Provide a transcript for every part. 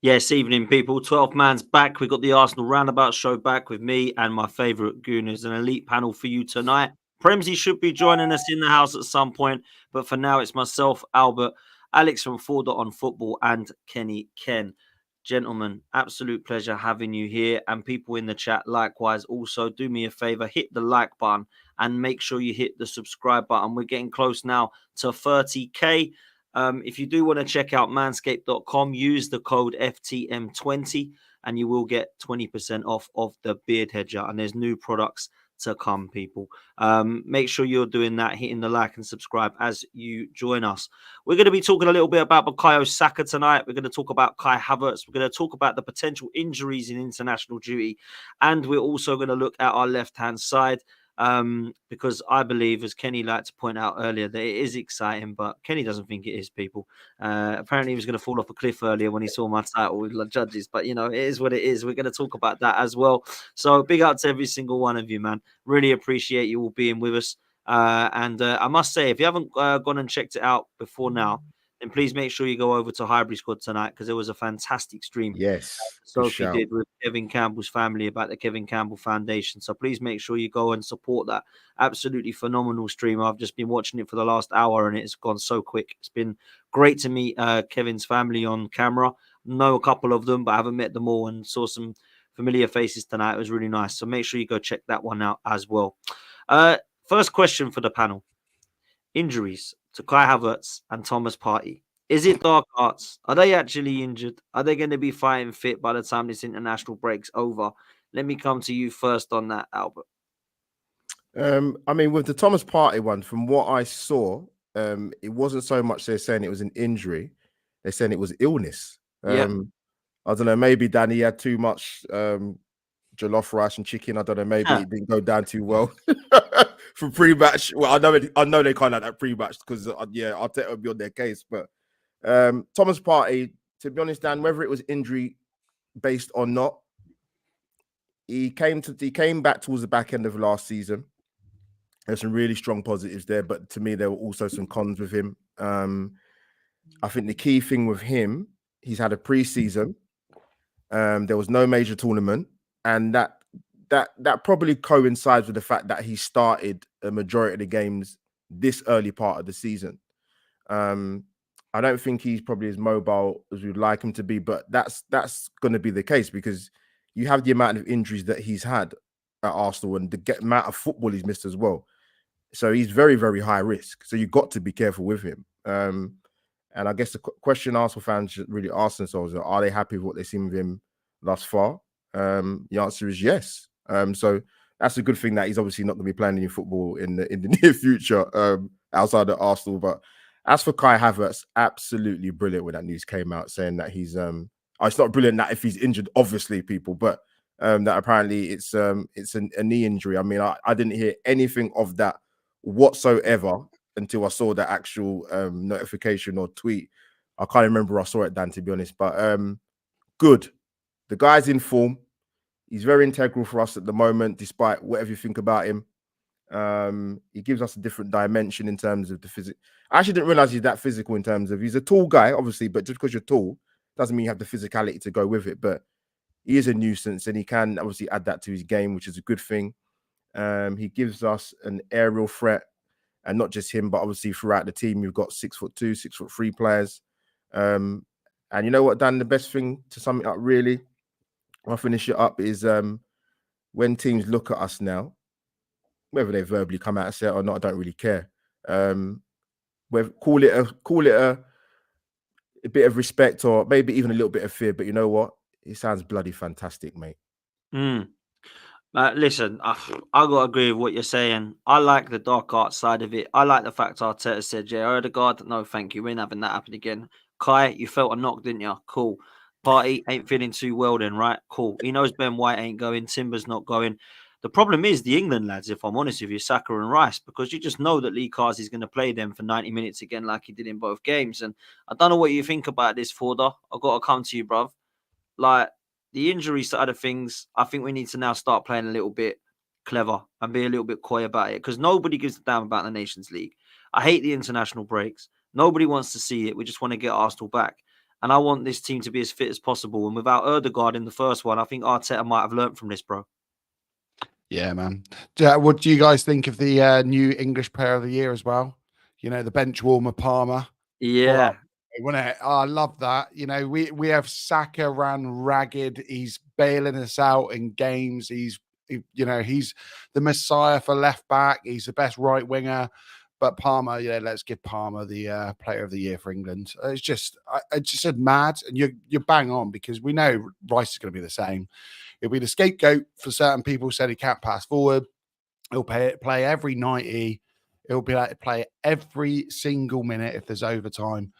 Yes, evening, people. 12 man's back. We've got the Arsenal Roundabout show back with me and my favourite gooners. An elite panel for you tonight. Premsy should be joining us in the house at some point, but for now, it's myself, Albert, Alex from 4 on Football, and KennyK. Gentlemen, absolute pleasure having you here, and people in the chat likewise. Also, do me a favour, hit the like button and make sure you hit the subscribe button. We're getting close now to 30k. If you do want to check out manscaped.com, use the code FTM20 and you will get 20% off of the beard hedger. And there's new products to come, people. Make sure you're doing that, hitting the like and subscribe as you join us. We're going to be talking a little bit about Bukayo Saka tonight. We're going to talk about Kai Havertz. We're going to talk about the potential injuries in international duty. And we're also going to look at our left-hand side. Because I believe, as Kenny liked to point out earlier, that it is exciting, but Kenny doesn't think it is, people. Apparently, he was going to fall off a cliff earlier when he saw my title with the judges, but you know, it is what it is. We're going to talk about that as well. So, big up to every single one of you, man. Really appreciate you all being with us. And I must say, if you haven't gone and checked it out before now, then please make sure you go over to Highbury Squad tonight because there was a fantastic stream Yes, good Sophie shout. did with Kevin Campbell's family about the Kevin Campbell Foundation. So please make sure you go and support that absolutely phenomenal stream. I've just been watching it for the last hour and it's gone so quick. It's been great to meet Kevin's family on camera. Know a couple of them, but I haven't met them all and saw some familiar faces tonight. It was really nice. So make sure you go check that one out as well. First question for the panel. Injuries to Kai Havertz and Thomas Partey. Is it dark arts? Are they actually injured? Are they going to be fighting fit by the time this international break's over? Let me come to you first on that, Albert. I mean, with the Thomas Partey one, from what I saw, it wasn't so much they're saying it was an injury; they're saying it was illness. Yeah. I don't know. Maybe Danny had too much jollof rice and chicken. I don't know. Maybe it didn't go down too well for pre-match. Well, I know they can't have that pre-match because Arteta would be on their case. But Thomas Partey, to be honest, Dan, whether it was injury based or not, he came back towards the back end of last season. There's some really strong positives there, but to me, there were also some cons with him. I think the key thing with him, he's had a pre-season. There was no major tournament, and that probably coincides with the fact that he started a majority of the games this early part of the season. I don't think he's probably as mobile as we'd like him to be, but that's going to be the case because you have the amount of injuries that he's had at Arsenal and the amount of football he's missed as well. So he's very, very high risk. So you've got to be careful with him. And I guess the question Arsenal fans should really ask themselves are they happy with what they've seen with him thus far? The answer is yes. So that's a good thing that he's obviously not going to be playing any football in the near future outside of Arsenal. But as for Kai Havertz, absolutely brilliant when that news came out saying that he's it's not brilliant that if he's injured, obviously, people, but that apparently it's a knee injury. I mean, I didn't hear anything of that whatsoever until I saw the actual notification or tweet. I can't remember where I saw it, Dan, to be honest. But good. The guy's in form. He's very integral for us at the moment, despite whatever you think about him. He gives us a different dimension in terms of the physics. I actually didn't realize he's that physical in terms of he's a tall guy, obviously, but just because you're tall doesn't mean you have the physicality to go with it. But he is a nuisance and he can obviously add that to his game, which is a good thing. He gives us an aerial threat, and not just him, but obviously throughout the team, you've got 6'2", 6'3" players. And you know what, Dan, the best thing to sum it up, really, I'll finish it up, is when teams look at us now, whether they verbally come out and say it or not, I don't really care. Call it a bit of respect or maybe even a little bit of fear, but you know what? It sounds bloody fantastic, mate. Listen, I got to agree with what you're saying. I like the dark art side of it. I like the fact Arteta said, yeah, Odegaard, no, thank you. We ain't having that happen again. Kai, you felt a knock, didn't you? Cool. Partey ain't feeling too well then, right? Cool. He knows Ben White ain't going. Timber's not going. The problem is the England lads, if I'm honest with you, Saka and Rice, because you just know that Lee Cars is going to play them for 90 minutes again like he did in both games. And I don't know what you think about this, Forder. I've got to come to you, bruv. Like, the injury side of things, I think we need to now start playing a little bit clever and be a little bit coy about it because nobody gives a damn about the Nations League. I hate the international breaks. Nobody wants to see it. We just want to get Arsenal back. And I want this team to be as fit as possible. And without Ødegaard in the first one, I think Arteta might have learnt from this, bro. Yeah, man. What do you guys think of the new English Player of the Year as well? You know, the bench warmer Palmer. Yeah. Wasn't it? Oh, I love that. You know, we have Saka ran ragged. He's bailing us out in games. He's the messiah for left back. He's the best right winger. But Palmer, let's give Palmer the Player of the Year for England. It's just mad, and you're bang on, because we know Rice is going to be the same. He'll be the scapegoat for certain people. Said he can't pass forward. He'll play every 90. He'll be like to play every single minute if there's overtime.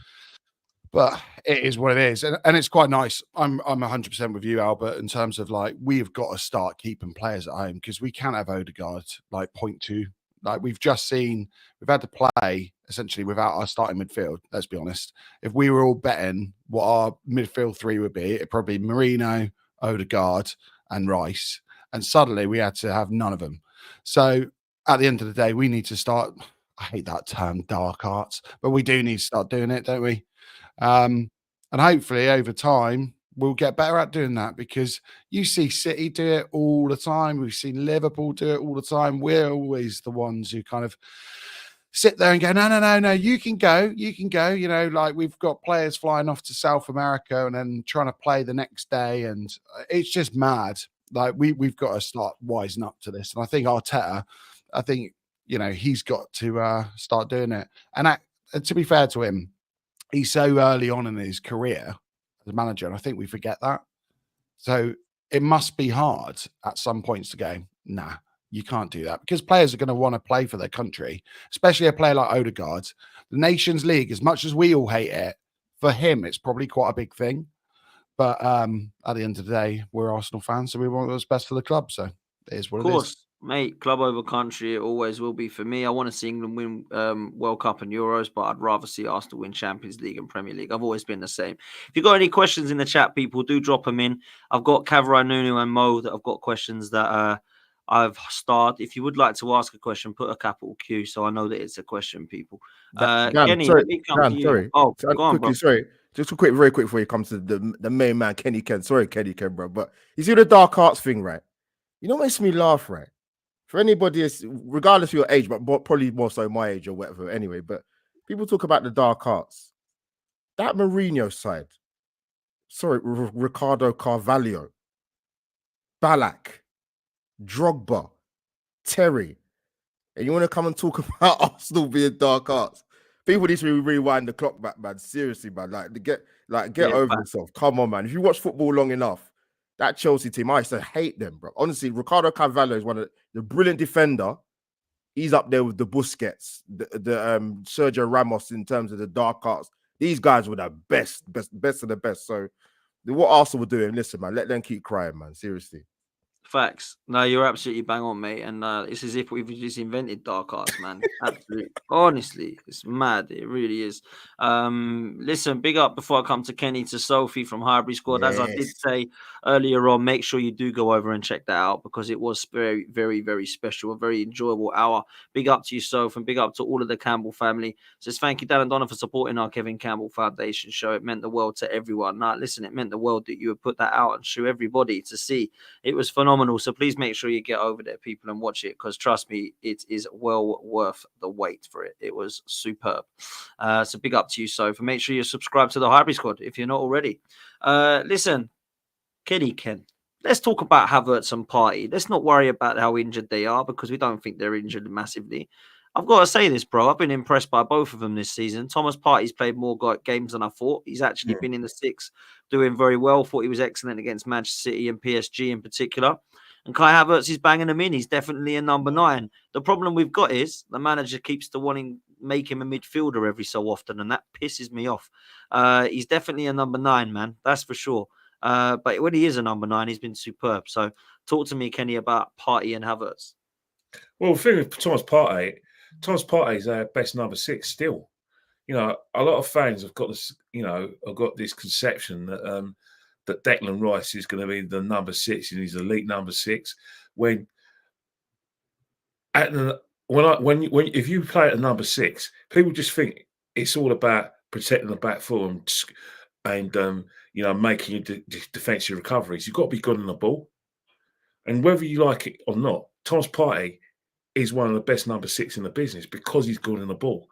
But it is what it is, and it's quite nice. I'm 100% with you, Albert, in terms of like we've got to start keeping players at home, because we can't have Ødegaard like 0.2. Like we've had to play essentially without our starting midfield. Let's be honest. If we were all betting what our midfield three would be, it'd probably be Merino, Ødegaard, and Rice. And suddenly we had to have none of them. So at the end of the day, we need to start. I hate that term, dark arts, but we do need to start doing it, don't we? And hopefully over time we'll get better at doing that, because you see City do it all the time. We've seen Liverpool do it all the time. We're always the ones who kind of sit there and go, no, you can go. You know, like we've got players flying off to South America and then trying to play the next day. And it's just mad. Like we've got to start wising up to this. And I think Arteta, he's got to start doing it. And to be fair to him, he's so early on in his career as a manager, and I think we forget that. So it must be hard at some points to go, nah, you can't do that, because players are going to want to play for their country, especially a player like Ødegaard. The Nations League, as much as we all hate it, for him, it's probably quite a big thing. But at the end of the day, we're Arsenal fans, so we want what's best for the club. So it is what it is. Mate, club over country, it always will be for me. I want to see England win World Cup and Euros, but I'd rather see Arsenal win Champions League and Premier League. I've always been the same. If you've got any questions in the chat, people, do drop them in. I've got Kavrai, Nunu and Mo that I've got questions that I've started. If you would like to ask a question, put a capital Q so I know that it's a question, people. Kenny, sorry, sorry. Oh, go on, quickly, bro. sorry. Just very quick before you come to the main man, KennyK. Sorry, KennyK, bro. But you see the dark arts thing, right? You know what makes me laugh, right? For anybody, regardless of your age, but probably more so my age or whatever, anyway. But people talk about the dark arts. That Mourinho side, sorry, Ricardo Carvalho, Ballack, Drogba, Terry, and you want to come and talk about Arsenal being dark arts? People need to rewind the clock back, man. Seriously, man. Get over yourself. Come on, man. If you watch football long enough, that Chelsea team, I used to hate them, bro. Honestly, Ricardo Carvalho is one of the brilliant defender. He's up there with the Busquets, the Sergio Ramos in terms of the dark arts. These guys were the best of the best. So what Arsenal were doing, listen, man, let them keep crying, man. Seriously. Facts. No, you're absolutely bang on, mate. And it's as if we've just invented dark arts, man. Absolutely. Honestly, it's mad. It really is. Listen, big up before I come to Kenny, to Sophie from Highbury Squad. Yes. As I did say earlier on, make sure you do go over and check that out, because it was very, very, very special, a very enjoyable hour. Big up to you, Soph, and big up to all of the Campbell family. Says thank you, Dan and Donna, for supporting our Kevin Campbell Foundation show. It meant the world to everyone. Now, listen, it meant the world that you would put that out and show everybody to see. It was phenomenal. So please make sure you get over there, people, and watch it, because trust me, it is well worth the wait for it. It was superb. So big up to you, Sophie. Make sure you subscribe to the Highbury Squad if you're not already. Listen, KennyK, let's talk about Havertz and Partey. Let's not worry about how injured they are, because we don't think they're injured massively. I've got to say this, bro. I've been impressed by both of them this season. Thomas Partey's played more games than I thought. He's actually been in the six, doing very well. Thought he was excellent against Manchester City and PSG in particular. And Kai Havertz is banging them in. He's definitely a number 9. The problem we've got is the manager keeps make him a midfielder every so often, and that pisses me off. He's definitely a number 9, man. That's for sure. But when he is a number 9, he's been superb. So talk to me, Kenny, about Partey and Havertz. Well, the thing with Thomas Partey is our best number 6 still. You know, a lot of fans have got this, this conception that that Declan Rice is going to be the number 6 and he's elite number 6. If you play at a number 6, people just think it's all about protecting the back four and and making defensive recoveries. You've got to be good on the ball. And whether you like it or not, Thomas Partey is one of the best number 6 in the business because he's good on the ball.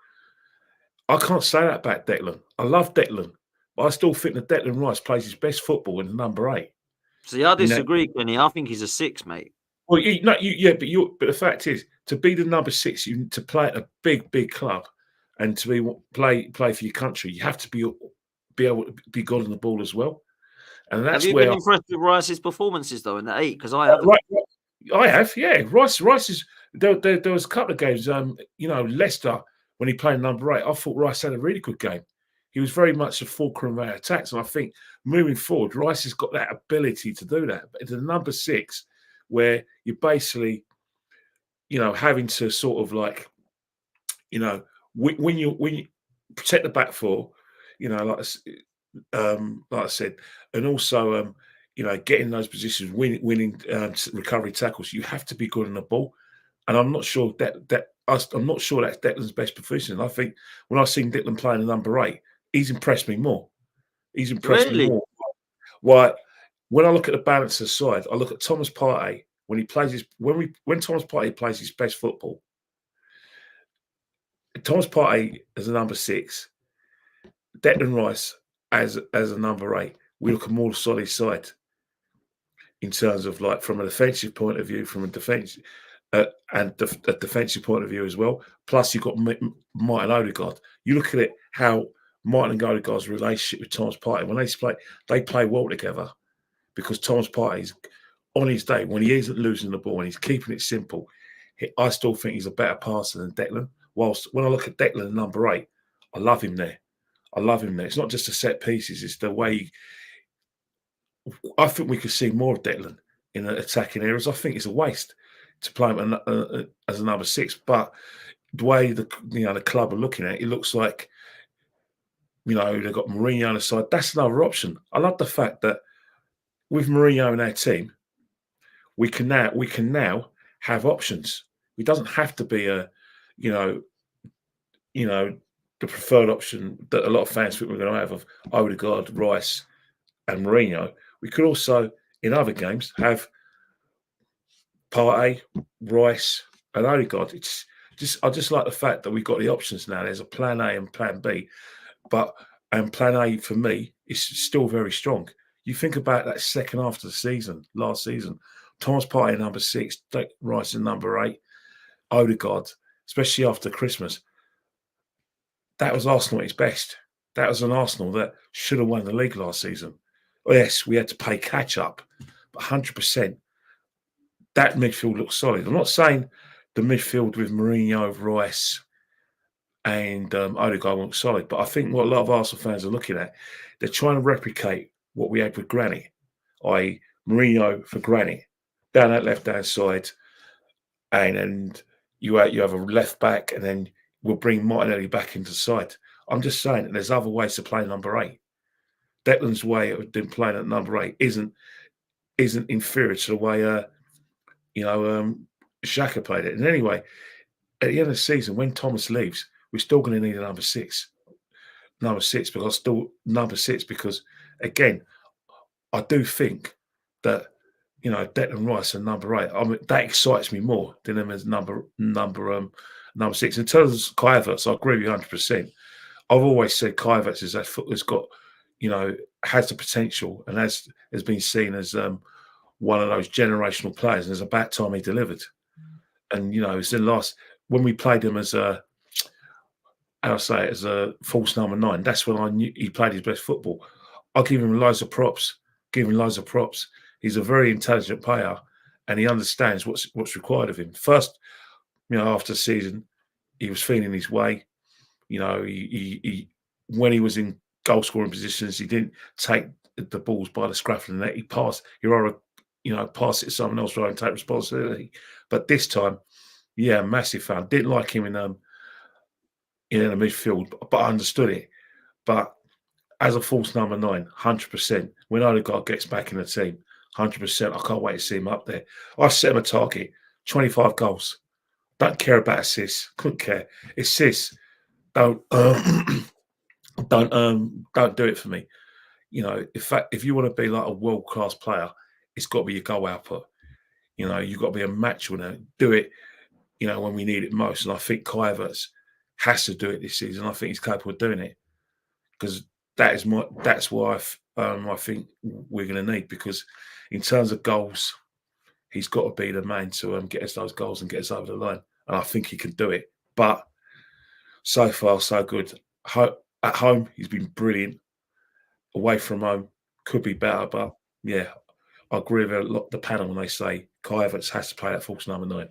I can't say that about Declan. I love Declan, but I still think that Declan Rice plays his best football in number 8. See, I disagree, Kenny. I think he's a 6, mate. Well, but the fact is, to be the number 6, to play at a big club, and to play for your country, you have to be able to be good on the ball as well. And that's have you been impressed with Rice's performances though in the 8? Because I have. I have, yeah. Rice is there was a couple of games. Leicester when he played number 8, I thought Rice had a really good game. He was very much a fulcrum of our attacks, and I think moving forward, Rice has got that ability to do that. But it's the number 6 where you're basically, having to sort of like, when you protect the back four, like I said, and also getting those positions, winning recovery tackles, you have to be good on the ball. And I'm not sure that's Declan's best position. I think when I've seen Declan playing the number 8, he's impressed me more. He's impressed me more. Why? When I look at the balance of the side, I look at Thomas Partey when he plays when Thomas Partey plays his best football. Thomas Partey as a number 6, Declan Rice as a number 8. We look a more solid side in terms of like from a defensive point of view, from a defensive point of view as well. Plus, you've got Martin Odegaard. You look at it how Martin and Odegaard's relationship with Thomas Partey when they play well together because Thomas Partey's on his day when he isn't losing the ball and he's keeping it simple. I still think he's a better passer than Declan. Whilst when I look at Declan number 8, I love him there. It's not just the set pieces; it's the way. I think we could see more of Declan in attacking areas. I think it's a waste to play him as a number 6. But the way the club are looking at it, it looks like they've got Mourinho on the side. That's another option. I love the fact that with Mourinho in our team, we can now have options. It doesn't have to be the preferred option that a lot of fans think we're going to have of Odegaard, Rice, and Mourinho. We could also, in other games, have Partey, Rice, and Odegaard. I just like the fact that we've got the options now. There's a plan A and plan B, and plan A for me is still very strong. You think about that second half of the season, last season, Thomas Partey number 6, Rice in number 8, Odegaard, especially after Christmas. That was Arsenal at its best. That was an Arsenal that should have won the league last season. Yes, we had to play catch up, but 100%, that midfield looks solid. I'm not saying the midfield with Mourinho, Rice, and Odegaard looks solid, but I think what a lot of Arsenal fans are looking at, they're trying to replicate what we had with Granit, i.e. Mourinho for Granit, down that left-hand side, and you have a left back, and then we'll bring Martinelli back into the side. I'm just saying that there's other ways to play number 8. Declan's way of playing at number 8 isn't inferior to the way Saka played it. And anyway, at the end of the season, when Thomas leaves, we're still going to need a number 6. Because again, I do think that Declan Rice and number 8. I mean, that excites me more than him as number 6. In terms of Kai Havertz, I agree with you 100%. I've always said Kai Havertz has got, has the potential and has been seen as one of those generational players. And it's about time he delivered. And it's the last when we played him as a false number 9. That's when I knew he played his best football. I'll give him loads of props. He's a very intelligent player, and he understands what's required of him. First, after the season, he was feeling his way. He when he was in goal scoring positions, he didn't take the balls by the scruff of the neck. He passed. He'd rather pass it to someone else rather than take responsibility. But this time, massive fan. Didn't like him in the midfield, but I understood it. But as a false number 9, 100%. When Odegaard gets back in the team, 100%. I can't wait to see him up there. I set him a target, 25 goals. Don't care about assists. Couldn't care. Assists, don't do it for me. you know, if you want to be like a world-class player, it's got to be your goal output. You know, you've got to be a match winner. Do it, you know, when we need it most. And I think Kai Havertz has to do it this season. I think he's capable of doing it, because that's why I think we're going to need, because in terms of goals, he's got to be the man to get us those goals and get us over the line. And I think he can do it. But so far, so good. At home, he's been brilliant. Away from home, could be better. But yeah, I agree with the panel when they say Kai Havertz has to play that false number 9.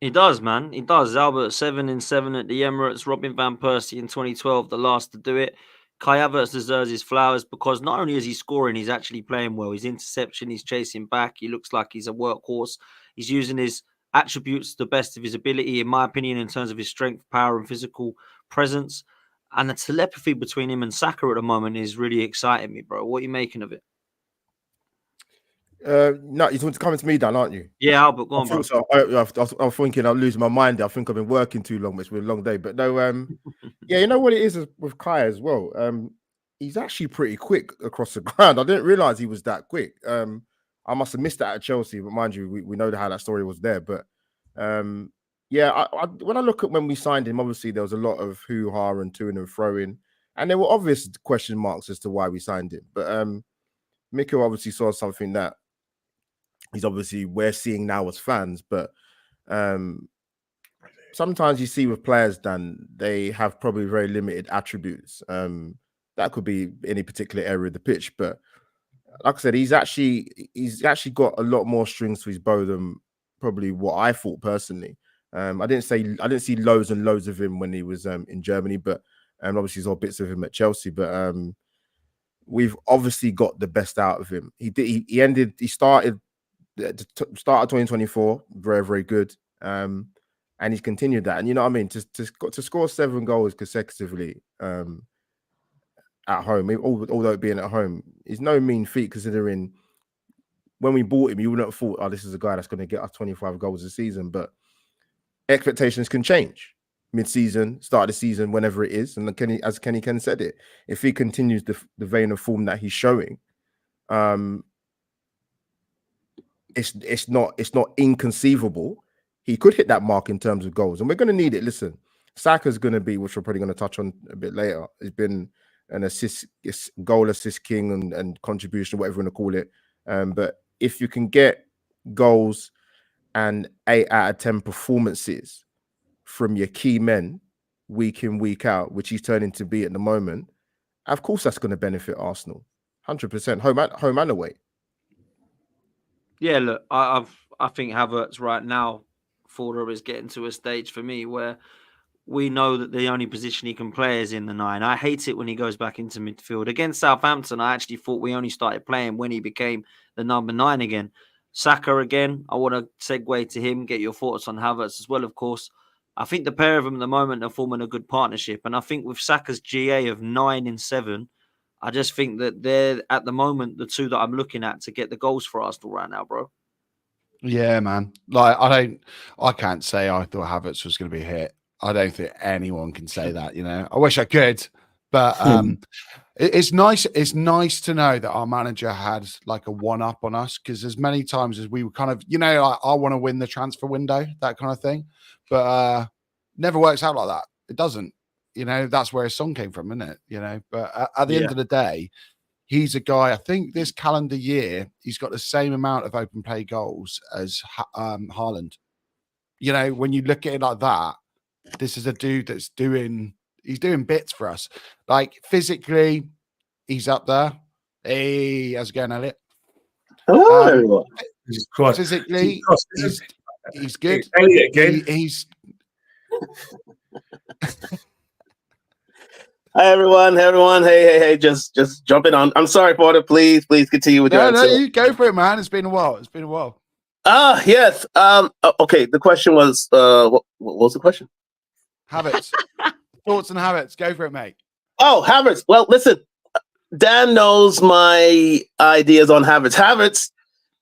He does, man. He does. Albert 7 in 7 at the Emirates. Robin van Persie in 2012, the last to do it. Kai Havertz deserves his flowers because not only is he scoring, he's actually playing well. His interception, he's chasing back. He looks like he's a workhorse. He's using his attributes to the best of his ability, in my opinion, in terms of his strength, power, and physical presence. And the telepathy between him and Saka at the moment is really exciting me, bro. What are you making of it? No, you're coming to me, Dan, aren't you? Yeah, Albert, go on, bro. So I'm thinking I'll lose my mind. I think I've been working too long. It's been a long day. But no, yeah, you know what it is with Kai as well. He's actually pretty quick across the ground. I didn't realize he was that quick. I must have missed that at Chelsea, but mind you, we know how that story was there. But yeah, when I look at when we signed him, obviously there was a lot of hoo-ha and to and fro-in, and there were obvious question marks as to why we signed him. But Mikko obviously saw something that we're seeing now as fans, but sometimes you see with players, Dan, they have probably very limited attributes. That could be any particular area of the pitch, but like I said, he's actually got a lot more strings to his bow than probably what I thought personally. I didn't see loads and loads of him when he was in Germany, but obviously saw bits of him at Chelsea, but we've obviously got the best out of him. He started the start of 2024 very, very good, and he's continued that. And you know what I mean, to score 7 goals consecutively at home, although it being at home, is no mean feat, considering when we bought him, you wouldn't have thought, oh, this is a guy that's going to get us 25 goals a season. But expectations can change mid-season, start of the season, whenever it is. And as KennyK said it, if he continues the vein of form that he's showing, it's not inconceivable. He could hit that mark in terms of goals, and we're going to need it. Listen, Saka's going to be, which we're probably going to touch on a bit later, has been an goal assist king and contribution, whatever you want to call it. But if you can get goals and 8 out of 10 performances from your key men week in, week out, which he's turning to be at the moment, of course that's going to benefit Arsenal. 100%, home and away. Yeah, look, I think Havertz right now, Forder, is getting to a stage for me where we know that the only position he can play is in the 9. I hate it when he goes back into midfield. Against Southampton, I actually thought we only started playing when he became the number 9 again. Saka again, I want to segue to him, get your thoughts on Havertz as well, of course. I think the pair of them at the moment are forming a good partnership. And I think with Saka's GA of 9 in 7, I just think that they're, at the moment, the two that I'm looking at to get the goals for Arsenal right now, bro. Yeah, man. Like, I can't say I thought Havertz was going to be hit. I don't think anyone can say that, you know. I wish I could, but it's nice. It's nice to know that our manager had like a one-up on us, because as many times as we were kind of, you know, like, I want to win the transfer window, that kind of thing, but never works out like that. It doesn't. You know, that's where his song came from, isn't it? You know, but at the end of the day, he's a guy, I think this calendar year, he's got the same amount of open play goals as Haaland. You know, when you look at it like that, this is a dude that's doing bits for us. Like, physically, he's up there. Hey, how's it going, Elliot? Hello, everyone. Physically, he's good. Elliot again. He's Hi, everyone. Hey. Just jumping on. I'm sorry, Porter. Please continue with your answer. No, you go for it, man. It's been a while. Yes. Okay. The question was, what was the question? Havertz. Thoughts on Havertz. Go for it, mate. Oh, Havertz. Well, listen, Dan knows my ideas on Havertz. Havertz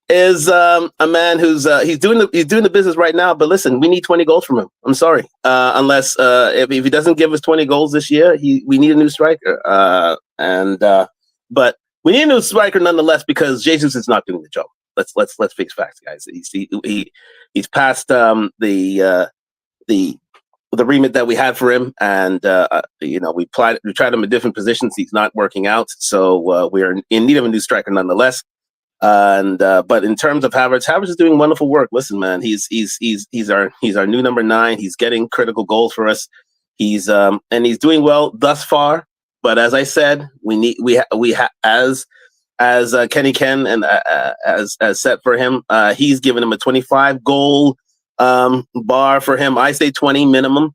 is a man who's he's doing the business right now. But listen, we need 20 goals from him. I'm sorry, unless if he doesn't give us 20 goals this year, we need a new striker. And But we need a new striker nonetheless because Jesus is not doing the job. Let's fix facts, guys. He's past the remit that we had for him, and we tried him in different positions. He's not working out, so we are in need of a new striker nonetheless. But in terms of Havertz is doing wonderful work. Listen, man, he's our new number 9. He's getting critical goals for us. He's doing well thus far. But as I said, as KennyK and as set for him, he's given him a 25 goal bar for him. I say 20 minimum.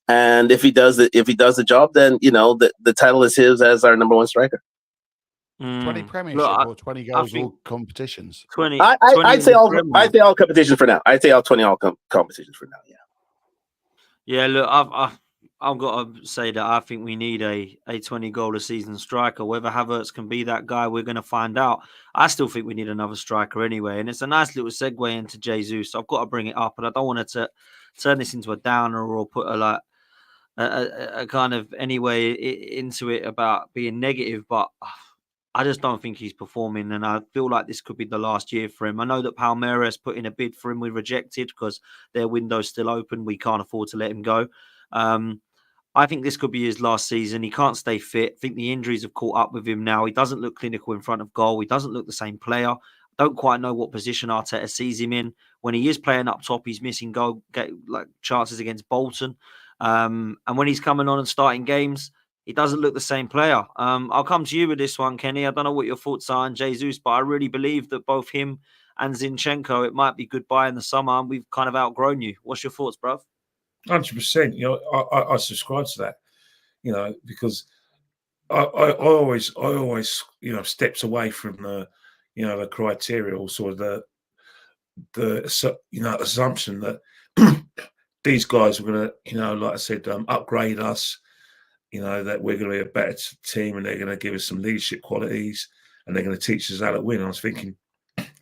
And if he does the job, then the title is his as our number 1 striker. 20 Premiership or 20 goals all competitions. 20. I'd say all competitions for now. I'd say all 20 all competitions for now. Yeah. Yeah. Look, I've got to say that I think we need a 20 goal a season striker. Whether Havertz can be that guy, we're going to find out. I still think we need another striker anyway, and it's a nice little segue into JayZ. So I've got to bring it up, and I don't want to turn this into a downer or put a kind of anyway into it about being negative, but I just don't think he's performing, and I feel like this could be the last year for him. I know that Palmeiras put in a bid for him. We rejected because their window's still open. We can't afford to let him go. I think this could be his last season. He can't stay fit. I think the injuries have caught up with him now. He doesn't look clinical in front of goal. He doesn't look the same player. I don't quite know what position Arteta sees him in. When he is playing up top, he's missing chances against Bolton. And when he's coming on and starting games, he doesn't look the same player. I'll come to you with this one, Kenny. I don't know what your thoughts are on JayZ, but I really believe that both him and Zinchenko, it might be goodbye in the summer, and we've kind of outgrown you. What's your thoughts, bruv? 100%. I subscribe to that. Because I always steps away from the criteria, or sort of the assumption that these guys are going to, like I said, upgrade us. That we're going to be a better team, and they're going to give us some leadership qualities, and they're going to teach us how to win. I was thinking,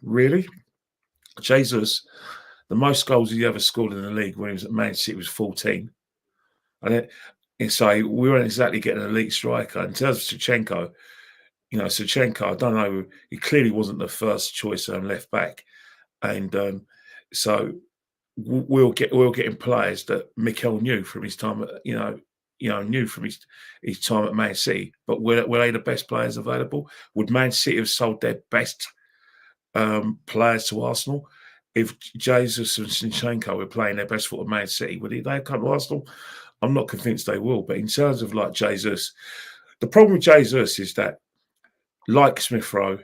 really? JayZ, the most goals he ever scored in the league when he was at Man City was 14. And so we weren't exactly getting an elite striker. In terms of Zinchenko, I don't know, he clearly wasn't the first choice left back. And so we're getting players that Mikel knew from his time at, knew from his time at Man City. But were they the best players available? Would Man City have sold their best players to Arsenal? If JayZ and Zinchenko were playing their best football at Man City, would they come to Arsenal? I'm not convinced they will. But in terms of like JayZ, the problem with JayZ is that, like Smith Rowe,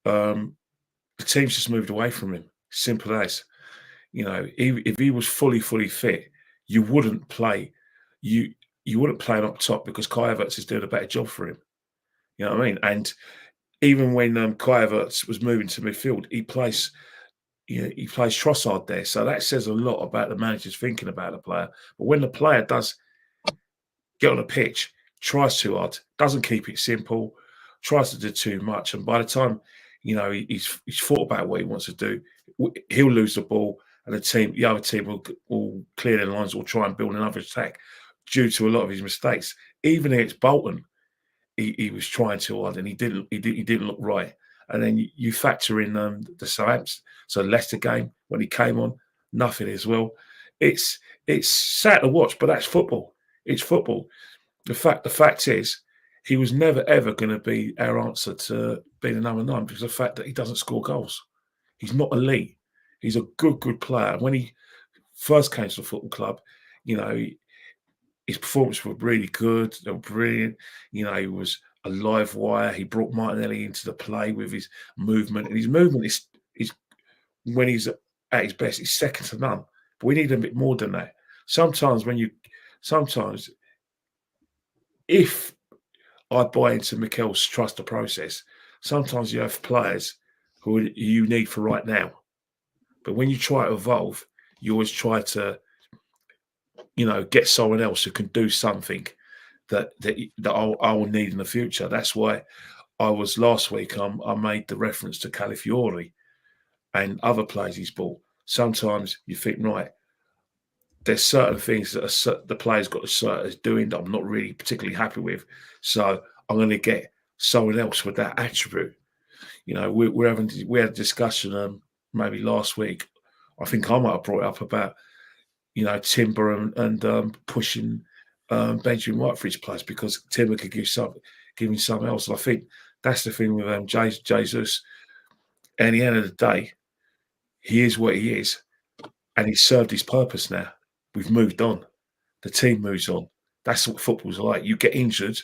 the team's just moved away from him. Simple as. If he was fully fit, you wouldn't play. You wouldn't play him up top because Kai Havertz is doing a better job for him. You know what I mean? And even when Kai Havertz was moving to midfield, he plays Trossard there. So that says a lot about the manager's thinking about the player. But when the player does get on a pitch, tries too hard, doesn't keep it simple, tries to do too much, and by the time he's thought about what he wants to do, he'll lose the ball, and the other team will clear their lines or try and build another attack due to a lot of his mistakes. Even against Bolton, he was trying too hard, and he didn't look right. And then you factor in the Southampton, so Leicester game when he came on, nothing as well. It's sad to watch, but that's football. It's football. The fact is, he was never ever going to be our answer to being a number 9 because of the fact that he doesn't score goals. He's not elite. He's a good player. When he first came to the football club, his performance was really good. They were brilliant. He was a live wire. He brought Martinelli into the play with his movement. And his movement is when he's at his best, it's second to none. But we need a bit more than that. Sometimes if I buy into Mikel's trust the process, sometimes you have players who you need for right now. But when you try to evolve, you always try to, get someone else who can do something that I'll need in the future. That's why I was last week. I made the reference to Calafiori and other players he's bought. Sometimes you think, right, there's certain things that the player's got to start doing that I'm not really particularly happy with. So I'm going to get someone else with that attribute. You know, we had a discussion maybe last week. I think I might have brought it up about, you know, Timber and pushing Benjamin White for his place because Timber could give him something else. And I think that's the thing with JayZ. And at the end of the day, he is what he is, and he's served his purpose now. We've moved on. The team moves on. That's what football's like. You get injured,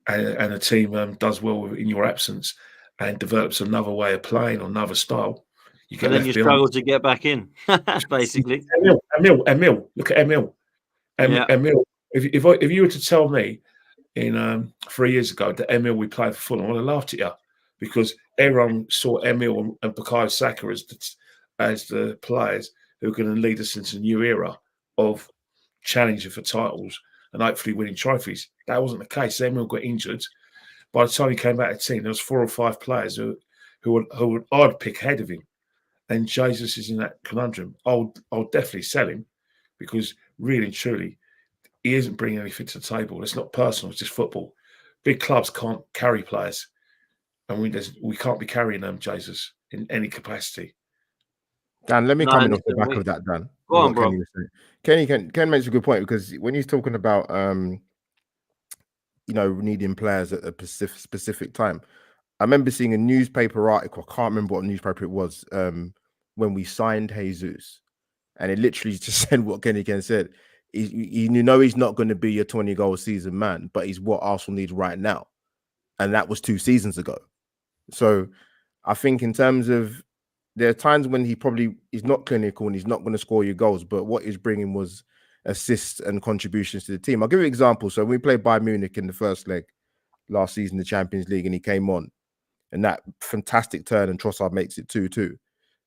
and a team does well in your absence and develops another way of playing or another style. You get and then you struggle to get back in, basically. Emil, look at Emil. Emil, if you were to tell me in 3 years ago that Emil we played for Fulham, I would have laughed at you because everyone saw Emil and Bukayo Saka as the players who are going to lead us into a new era of challenging for titles and hopefully winning trophies. That wasn't the case. Emil got injured. By the time he came back to the team, there was 4 or 5 players who I'd pick ahead of him. And JayZ is in that conundrum. I'll definitely sell him because really and truly, he isn't bringing anything to the table. It's not personal. It's just football. Big clubs can't carry players. And we can't be carrying them, JayZ, in any capacity. Dan, let me come in off the back of that, Dan. Go on, bro. Ken makes a good point because when he's talking about you know, needing players at a specific time, I remember seeing a newspaper article. I can't remember what newspaper it was when we signed JayZ, and it literally just said what KennyK said. You know he's not going to be a 20-goal season man, but he's what Arsenal needs right now, and that was 2 seasons ago. So I think in terms of there are times when he's not clinical and he's not going to score your goals, but what he's bringing was assists and contributions to the team. I'll give you an example. So we played Bayern Munich in the first leg last season, the Champions League, and he came on, and that fantastic turn and Trossard makes it 2-2.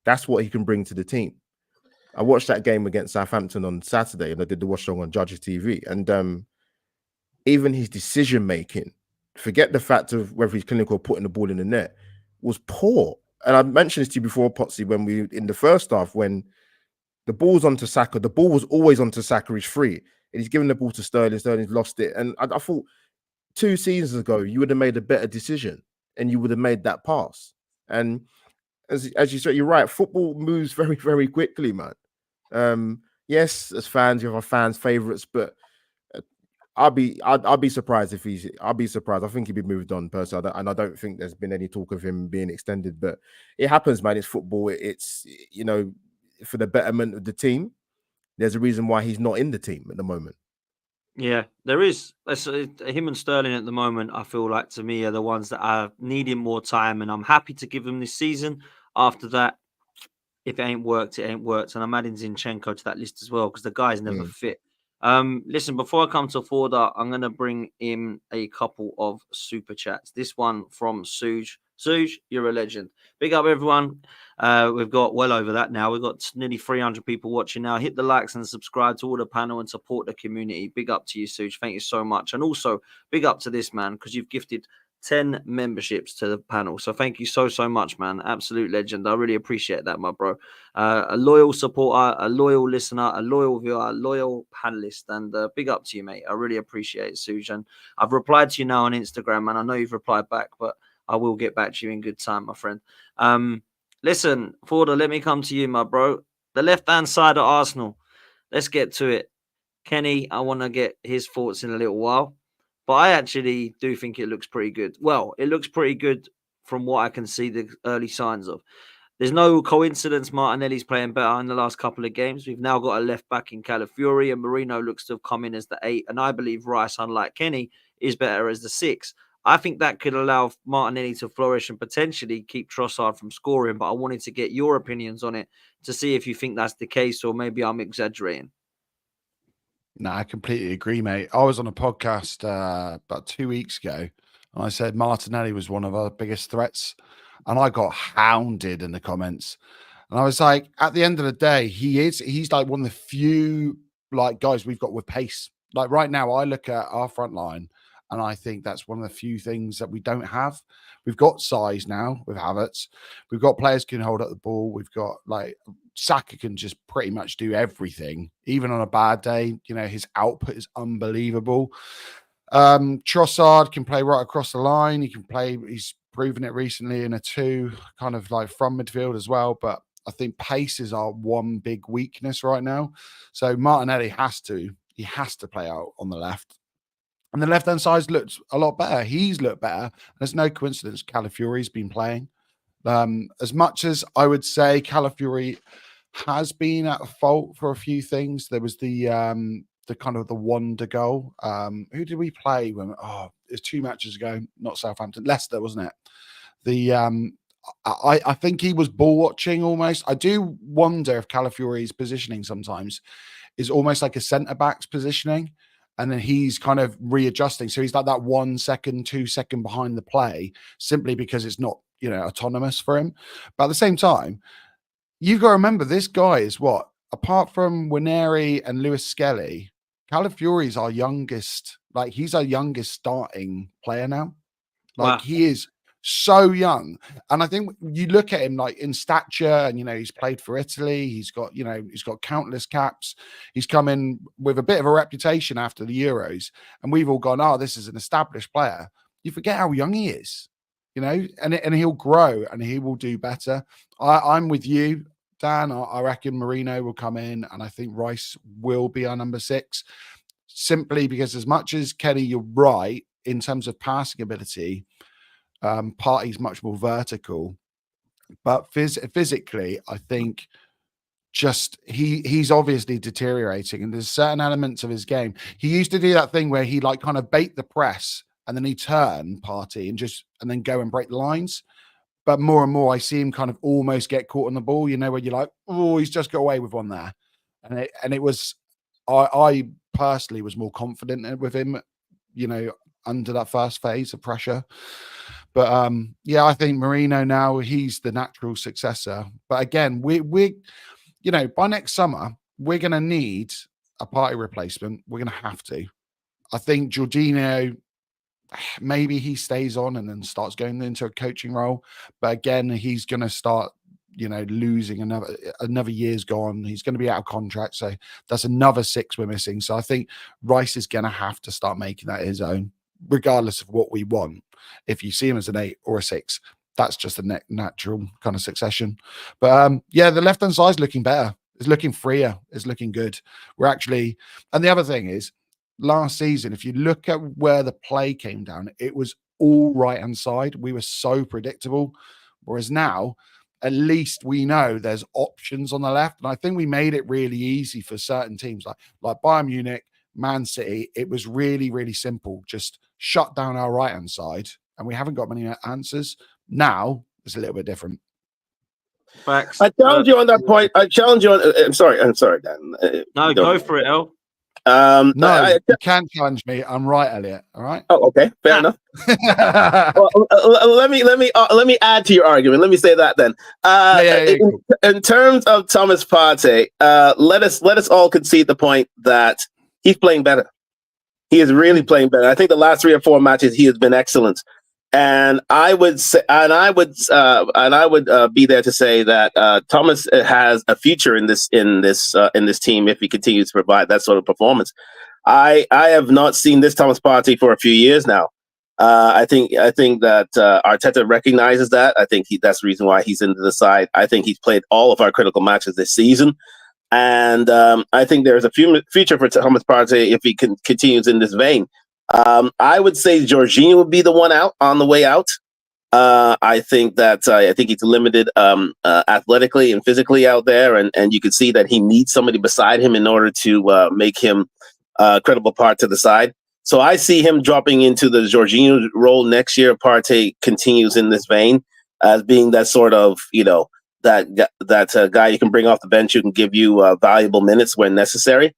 That's what he can bring to the team. I watched that game against Southampton on Saturday, and I did the watch along on Judges TV, and even his decision making, forget the fact of whether he's clinical or putting the ball in the net, was poor. And I mentioned this to you before, Potsy, when we in the first half, when the ball's onto Saka, the ball was always onto Saka. He's free, and he's given the ball to Sterling. Sterling's lost it, and I thought 2 seasons ago you would have made a better decision, and you would have made that pass. And as you said, you're right. Football moves very, very quickly, man. Yes, as fans, you have our fans' favorites, but I'll be surprised if I'll be surprised. I think he'd be moved on personally, and I don't think there's been any talk of him being extended. But it happens, man. It's football. It's, you know, for the betterment of the team. There's a reason why he's not in the team at the moment. Yeah, there is. Him and Sterling at the moment, I feel like, to me, are the ones that are needing more time, and I'm happy to give them this season. After that, if it ain't worked, it ain't worked. And I'm adding Zinchenko to that list as well because the guy's never fit. Listen, before I come to Forda, I'm going to bring in a couple of super chats. This one from Suj. Suj, you're a legend. Big up, everyone. We've got well over that now. We've got nearly 300 people watching now. Hit the likes and subscribe to all the panel and support the community. Big up to you, Suj. Thank you so much. And also, big up to this man because you've gifted 10 memberships to the panel. So thank you so much, man. Absolute legend. I really appreciate that, my bro. A loyal supporter, a loyal listener, a loyal viewer, a loyal panelist. And big up to you, mate. I really appreciate it, Suj. And I've replied to you now on Instagram, and I know you've replied back, but I will get back to you in good time, my friend. Listen, Forda, let me come to you, my bro. The left-hand side of Arsenal. Let's get to it. Kenny, I want to get his thoughts in a little while. But I actually do think it looks pretty good. Well, it looks pretty good from what I can see the early signs of. There's no coincidence Martinelli's playing better in the last couple of games. We've now got a left back in Calafiori, and Marino looks to have come in as the 8. And I believe Rice, unlike Kenny, is better as the 6. I think that could allow Martinelli to flourish and potentially keep Trossard from scoring. But I wanted to get your opinions on it to see if you think that's the case or maybe I'm exaggerating. No, I completely agree, mate. I was on a podcast about 2 weeks ago, and I said Martinelli was one of our biggest threats, and I got hounded in the comments. And I was like, at the end of the day, he's like one of the few like guys we've got with pace. Like right now, I look at our front line, and I think that's one of the few things that we don't have. We've got size now with Havertz. We've got players who can hold up the ball. We've got like Saka can just pretty much do everything, even on a bad day. You know, his output is unbelievable. Trossard can play right across the line. He can play. He's proven it recently in a 2, kind of like from midfield as well. But I think pace is our one big weakness right now. So Martinelli has to play out on the left. And the left-hand side looks a lot better. He's looked better. There's no coincidence Calafiori's been playing. As much as I would say Calafiori has been at fault for a few things. There was the kind of the wonder goal. Who did we play when? Oh, it was 2 matches ago. Not Southampton, Leicester, wasn't it? I think he was ball watching almost. I do wonder if Calafiori's positioning sometimes is almost like a centre back's positioning, and then he's kind of readjusting. So he's like that 1 second, 2 second behind the play, simply because it's not, autonomous for him. But at the same time, you've got to remember this guy is what, apart from Winery and Lewis Skelly, Calafiori's our youngest. Like, he's our youngest starting player now. Like, he is so young. And I think you look at him like in stature, and he's played for Italy. He's got countless caps. He's come in with a bit of a reputation after the Euros, and we've all gone, oh, this is an established player. You forget how young he is, and he'll grow and he will do better. I'm with you, Dan. I reckon Marino will come in, and I think Rice will be our number 6, simply because, as much as Kenny, you're right in terms of passing ability, Partey's much more vertical, but physically, I think just he's obviously deteriorating, and there's certain elements of his game. He used to do that thing where he like kind of bait the press and then he turn Partey and then go and break the lines. But more and more, I see him kind of almost get caught on the ball, where you're like, oh, he's just got away with one there. And it was, I personally was more confident with him, under that first phase of pressure. But I think Marino now, he's the natural successor. But again, we by next summer, we're going to need a Partey replacement. We're going to have to. I think Jorginho, maybe he stays on and then starts going into a coaching role. But again, he's going to start, losing another year's gone. He's going to be out of contract. So that's another 6 we're missing. So I think Rice is going to have to start making that his own, regardless of what we want. If you see him as an 8 or a 6, that's just a natural kind of succession. But the left-hand side is looking better. It's looking freer. It's looking good. We're actually, and the other thing is, last season, if you look at where the play came down, it was all right-hand side. We were so predictable. Whereas now, at least we know there's options on the left. And I think we made it really easy for certain teams like Bayern Munich, Man City. It was really, really simple. Just shut down our right-hand side, and we haven't got many answers. Now, it's a little bit different. Facts. I challenge you on that point. I challenge you on. I'm sorry, Dan. No, go for it, El. No, you can't challenge me. I'm right, Elliot. All right. Oh, okay, fair enough. Well, let me add to your argument. Let me say that then. In terms of Thomas Partey, let us all concede the point that he's playing better. He is really playing better. I think the last 3 or 4 matches he has been excellent. And I would say, and I would be there to say that Thomas has a future in this team if he continues to provide that sort of performance. I have not seen this Thomas Partey for a few years now. I think that Arteta recognizes that. I think that's the reason why he's into the side. I think he's played all of our critical matches this season, and I think there's a future for Thomas Partey if he continues in this vein. I would say Jorginho would be the one out on the way out. I think he's limited athletically and physically out there, and you can see that he needs somebody beside him in order to make him a credible part to the side. So I see him dropping into the Jorginho role next year. Partey continues in this vein as being that sort of, that guy you can bring off the bench who can give you valuable minutes when necessary.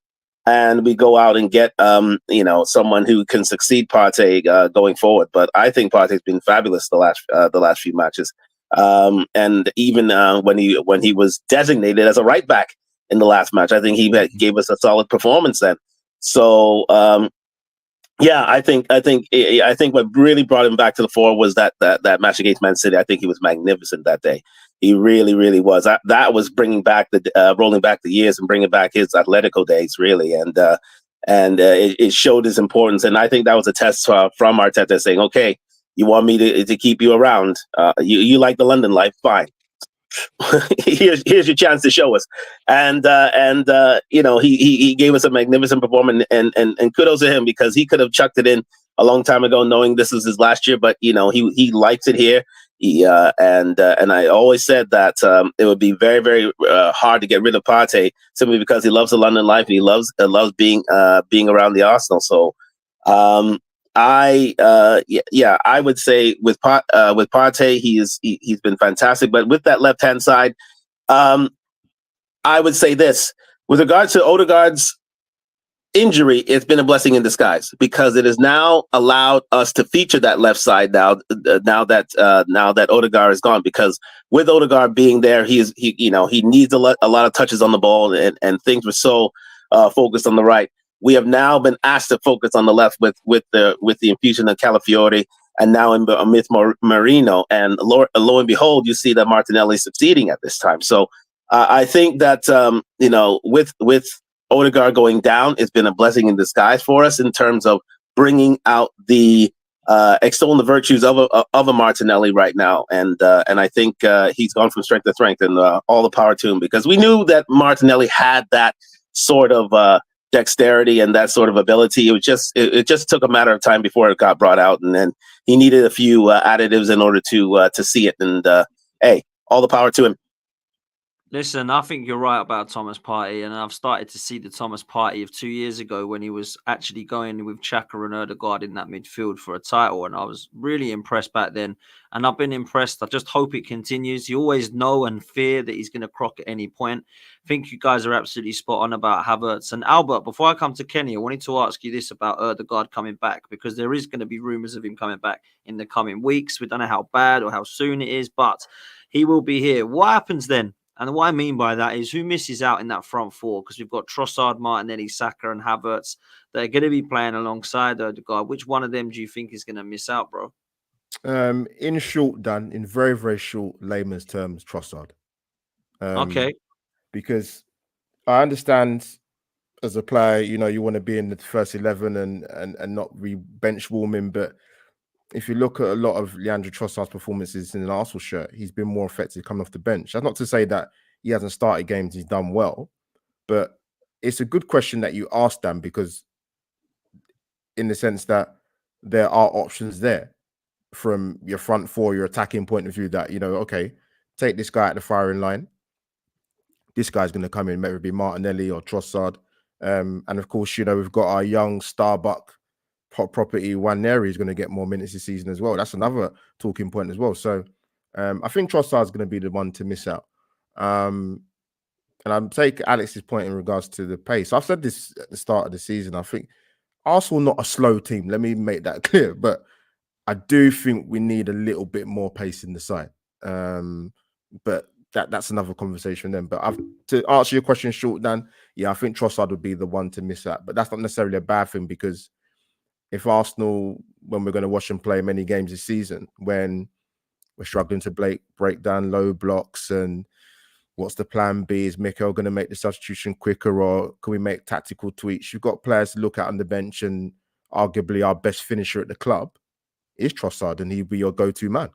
And we go out and get, someone who can succeed Partey going forward. But I think Partey's been fabulous the last few matches, and even when he was designated as a right back in the last match, I think he gave us a solid performance then. So I think what really brought him back to the fore was that match against Man City. I think he was magnificent that day. He really, really was. That was bringing back rolling back the years and bringing back his Atletico days, really. And and it showed his importance. And I think that was a test from Arteta saying, "Okay, you want me to keep you around? You like the London life? Fine. here's your chance to show us." And he gave us a magnificent performance, and kudos to him, because he could have chucked it in a long time ago, knowing this is his last year. But he likes it here. And I always said that it would be very, very hard to get rid of Partey, simply because he loves the London life and he loves being around the Arsenal. So I would say with Partey, he's been fantastic. But with that left hand side, I would say this with regards to Odegaard's injury, it's been a blessing in disguise, because it has now allowed us to feature that left side now that Odegaard is gone. Because with Odegaard being there, he needs a lot of touches on the ball, and things were so focused on the right. We have now been asked to focus on the left with the infusion of Calafiori, and now with Marino, and lo and behold, you see that Martinelli is succeeding at this time. So I think that with Odegaard going down, it's been a blessing in disguise for us in terms of bringing out the extolling the virtues of a Martinelli right now, and I think he's gone from strength to strength, and all the power to him, because we knew that Martinelli had that sort of dexterity and that sort of ability. It just took a matter of time before it got brought out, and then he needed a few additives in order to see it. And hey, all the power to him. Listen, I think you're right about Thomas Partey, and I've started to see the Thomas Partey of 2 years ago when he was actually going with Xhaka and Ødegaard in that midfield for a title, and I was really impressed back then, and I've been impressed. I just hope it continues. You always know and fear that he's going to crock at any point. I think you guys are absolutely spot on about Havertz. And Albert, before I come to Kenny, I wanted to ask you this about Ødegaard coming back, because there is going to be rumours of him coming back in the coming weeks. We don't know how bad or how soon it is, but he will be here. What happens then? And what I mean by that is who misses out in that front four, because we've got Trossard, Martinelli, Saka and Havertz that are going to be playing alongside Ødegaard. Which one of them do you think is going to miss out, bro? In short, Dan, in very, very short layman's terms, Trossard. Okay. Because I understand as a player, you want to be in the first 11 and not be bench warming, but if you look at a lot of Leandro Trossard's performances in an Arsenal shirt, he's been more effective coming off the bench. That's not to say that he hasn't started games, he's done well, but it's a good question that you asked, Dan, because in the sense that there are options there from your front four, your attacking point of view, that, okay, take this guy at the firing line. This guy's going to come in, maybe Martinelli or Trossard. And of course, we've got our young Starbuck property Nwaneri is going to get more minutes this season as well. That's another talking point as well. So I think Trossard is going to be the one to miss out. And I'm taking Alex's point in regards to the pace. I've said this at the start of the season. I think Arsenal not a slow team. Let me make that clear. But I do think we need a little bit more pace in the side. But that's another conversation then. But to answer your question short, Dan, yeah, I think Trossard would be the one to miss out. But that's not necessarily a bad thing, because if Arsenal, when we're going to watch them play many games this season, when we're struggling to break down low blocks, and what's the plan B? Is Mikel going to make the substitution quicker, or can we make tactical tweaks? You've got players to look at on the bench, and arguably our best finisher at the club is Trossard, and he'd be your go-to man.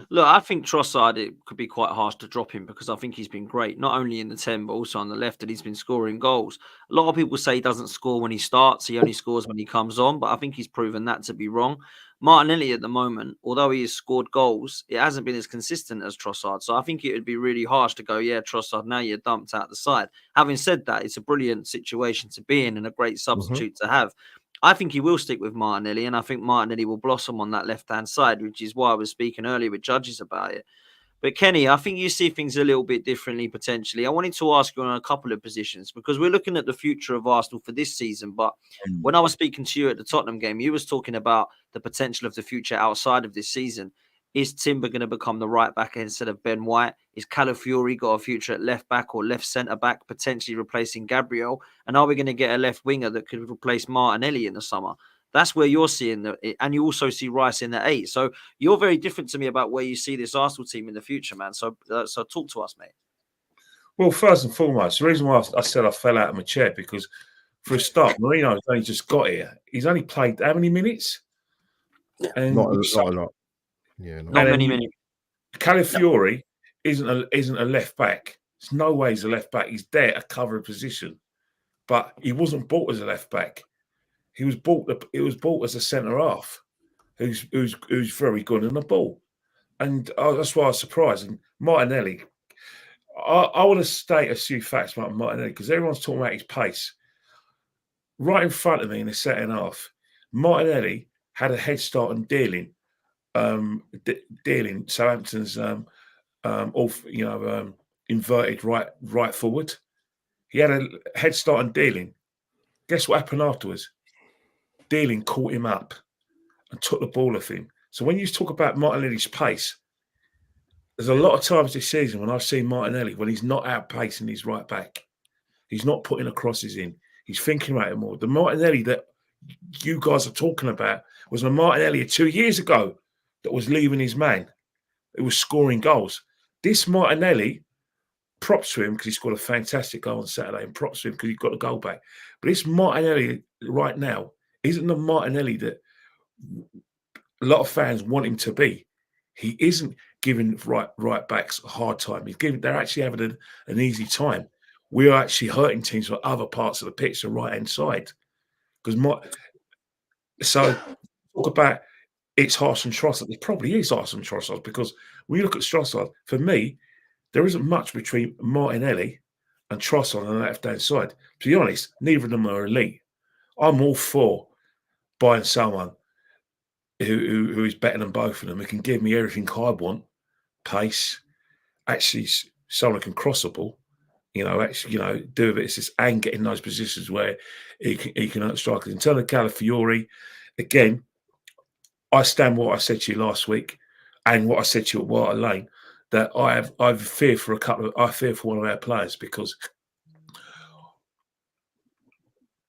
Look, I think Trossard, it could be quite harsh to drop him, because I think he's been great, not only in the 10, but also on the left, and he's been scoring goals. A lot of people say he doesn't score when he starts. He only scores when he comes on, but I think he's proven that to be wrong. Martinelli at the moment, although he has scored goals, it hasn't been as consistent as Trossard. So I think it would be really harsh to go, yeah, Trossard, now you're dumped out the side. Having said that, it's a brilliant situation to be in and a great substitute to have. I think he will stick with Martinelli, and I think Martinelli will blossom on that left-hand side, which is why I was speaking earlier with Judges about it. But Kenny, I think you see things a little bit differently potentially. I wanted to ask you on a couple of positions, because we're looking at the future of Arsenal for this season. But when I was speaking to you at the Tottenham game, you was talking about the potential of the future outside of this season. Is Timber going to become the right back instead of Ben White? Is Calafiori got a future at left back or left centre back, potentially replacing Gabriel? And are we going to get a left winger that could replace Martinelli in the summer? That's where you're seeing it. And you also see Rice in the 8. So you're very different to me about where you see this Arsenal team in the future, man. So talk to us, mate. Well, first and foremost, the reason why I said I fell out of my chair, because for a start, Marino's only just got here. He's only played how many minutes? And Not a lot. Yeah, Not many minutes. Calafiori isn't a left back. There's no way he's a left back. He's there to cover a position, but he wasn't bought as a left back. He was bought. It was bought as a centre half, who's very good on the ball, and that's why I was surprised. And Martinelli, I want to state a few facts about Martinelli because everyone's talking about his pace. Right in front of me in the second half, Martinelli had a head start on Dealing, Southampton's inverted right forward. He had a head start on Dealing. Guess what happened afterwards? Dealing caught him up and took the ball off him. So when you talk about Martinelli's pace, there's a lot of times this season when I've seen Martinelli when he's not outpacing his right back, he's not putting the crosses in. He's thinking about it more. The Martinelli that you guys are talking about was a Martinelli 2 years ago that was leaving his man. It was scoring goals. This Martinelli, props to him because he scored a fantastic goal on Saturday, and props to him because he got a goal back. But this Martinelli right now isn't the Martinelli that a lot of fans want him to be. He isn't giving right backs a hard time. They're actually having an easy time. We are actually hurting teams for other parts of the pitch, the right-hand side. So talk about it's harsh on Trossard. It probably is harsh on Trossard because when you look at Trossard, for me, there isn't much between Martinelli and Trossard on the left-hand side. To be honest, neither of them are elite. I'm all for buying someone who is better than both of them, who can give me everything I want, pace, actually someone who can cross the ball, do a bit of assist and get in those positions where he can outstrike us. In terms of Calafiori, again, I stand what I said to you last week and what I said to you at White Lane, that I fear for one of our players because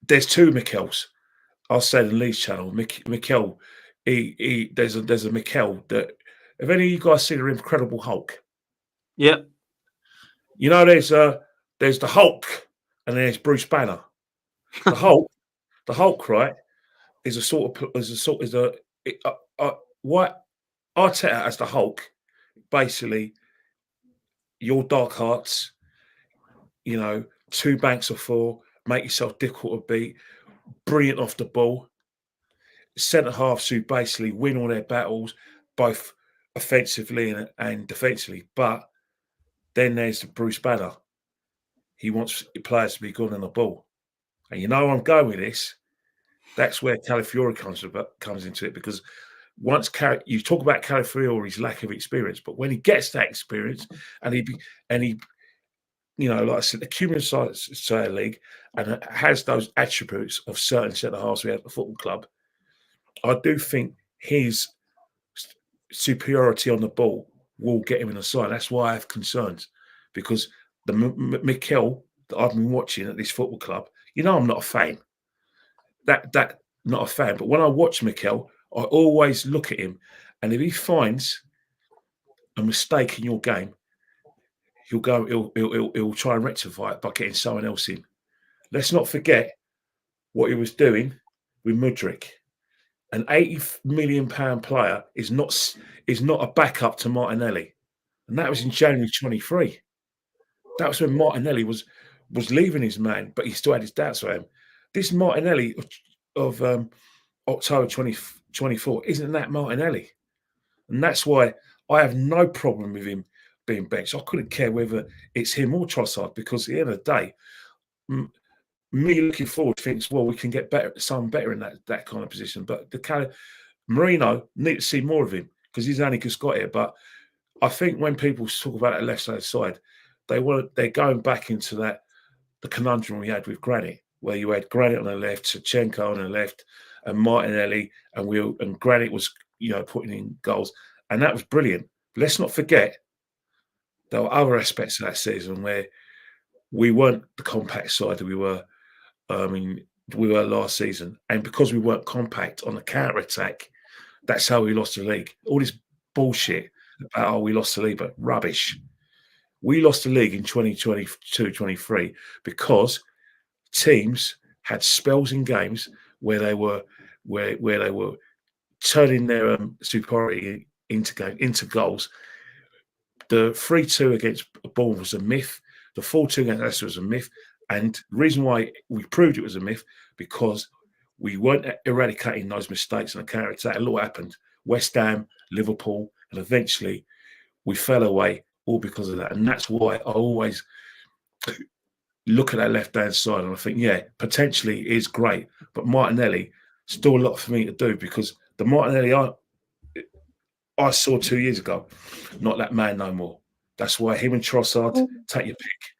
there's two Mikels. I'll say the Leeds channel. Mikel, there's a Mikel that. Have any of you guys seen the Incredible Hulk? Yep. You know, there's the Hulk, and there's Bruce Banner. The Hulk, right, is what Arteta as the Hulk, basically. Your dark hearts, 2 banks of 4, make yourself difficult to beat, brilliant off the ball, centre halves who basically win all their battles, both offensively and defensively. But then there's the Bruce Banner. He wants players to be good on the ball. And you know where I'm going with this. That's where Calafiori comes into it, because once you talk about Calafiori's lack of experience, but when he gets that experience and he like I said, the Community League and has those attributes of certain centre halves we have at the football club, I do think his superiority on the ball will get him in the side. That's why I have concerns, because the Mikel that I've been watching at this football club, I'm not a fan. That not a fan. But when I watch Mikel, I always look at him, and if he finds a mistake in your game, he'll try and rectify it by getting someone else in. Let's not forget what he was doing with Mudryk. An £80 million player is not a backup to Martinelli, and that was in January 23. That was when Martinelli was leaving his man, but he still had his doubts for him. This Martinelli of October 2024 isn't that Martinelli, and that's why I have no problem with him being benched. I couldn't care whether it's him or Trossard, because at the end of the day, me looking forward thinks, well, we can get someone better in that kind of position. But Marino need to see more of him because he's only just got here. But I think when people talk about that left side, they're going back into the conundrum we had with Granit, where you had Granit on the left, Shevchenko on the left, and Martinelli, and Granit was putting in goals, and that was brilliant. But let's not forget there were other aspects of that season where we weren't the compact side that we were. We were last season, and because we weren't compact on the counter attack, that's how we lost the league. All this bullshit about we lost the league, but rubbish. We lost the league in 2022-23 because teams had spells in games where they were turning their superiority into goals. The 3-2 against Bournemouth was a myth. The 4-2 against Leicester was a myth. And the reason why we proved it was a myth, because we weren't eradicating those mistakes on the counter-attack. Look what happened. West Ham, Liverpool, and eventually we fell away all because of that. And that's why I always look at that left-hand side and I think, yeah, potentially it is great. But Martinelli, still a lot for me to do, because the Martinelli I saw 2 years ago, not that man no more. That's why him and Trossard, take your pick.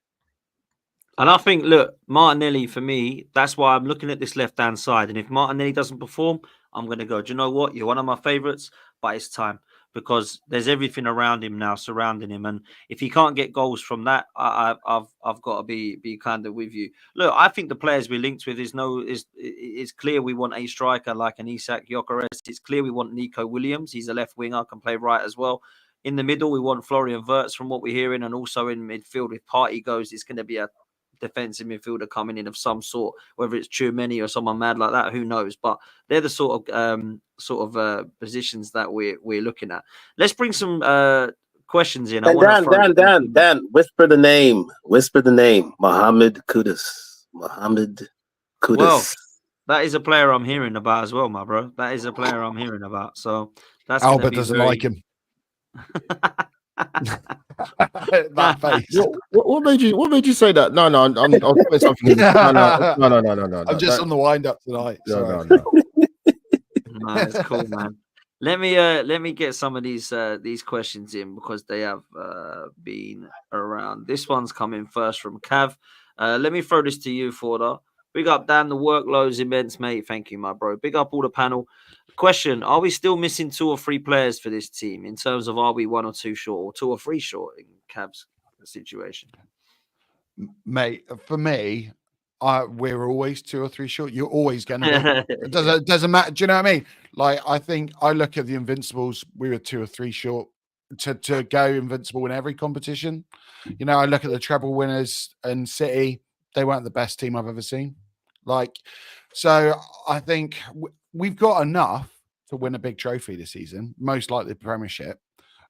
And I think, look, Martinelli, for me, that's why I'm looking at this left-hand side. And if Martinelli doesn't perform, I'm going to go, do you know what? You're one of my favourites, but it's time. Because there's everything around him now, surrounding him. And if he can't get goals from that, I've got to be kind of with you. Look, I think the players we're linked with is clear we want a striker like an Isak Gyökeres. It's clear we want Nico Williams. He's a left winger, can play right as well. In the middle, we want Florian Wirtz from what we're hearing. And also in midfield, if Partey goes, it's going to be a defensive midfielder coming in of some sort, whether it's Tchouameni or someone mad like that, who knows? But they're the sort of positions that we're looking at. Let's bring some questions in. And Dan, whisper the name. Mohamed Kudus. Well, that is a player I'm hearing about as well, my bro. That is a player I'm hearing about. So that's Albert doesn't like him. That face. What made you say that? No, I'll tell you something. No. I'm just on the wind up tonight. No. No, it's cool, man. Let me get some of these questions in, because they have been around. This one's coming first from Cav. Let me throw this to you, Forder. Big up, Dan. The workload's immense, mate. Thank you, my bro. Big up all the panel. Question: are we still missing 2 or 3 players for this team in terms of, are we 1 or 2 short, or 2 or 3 short in Cav's situation? Mate, for me, we're always 2 or 3 short. You're always going to be. It doesn't matter. Do you know what I mean? Like, I think I look at the Invincibles, we were 2 or 3 short to go invincible in every competition. You know, I look at the treble winners and City, they weren't the best team I've ever seen. Like, so I think we've got enough to win a big trophy this season, most likely the Premiership.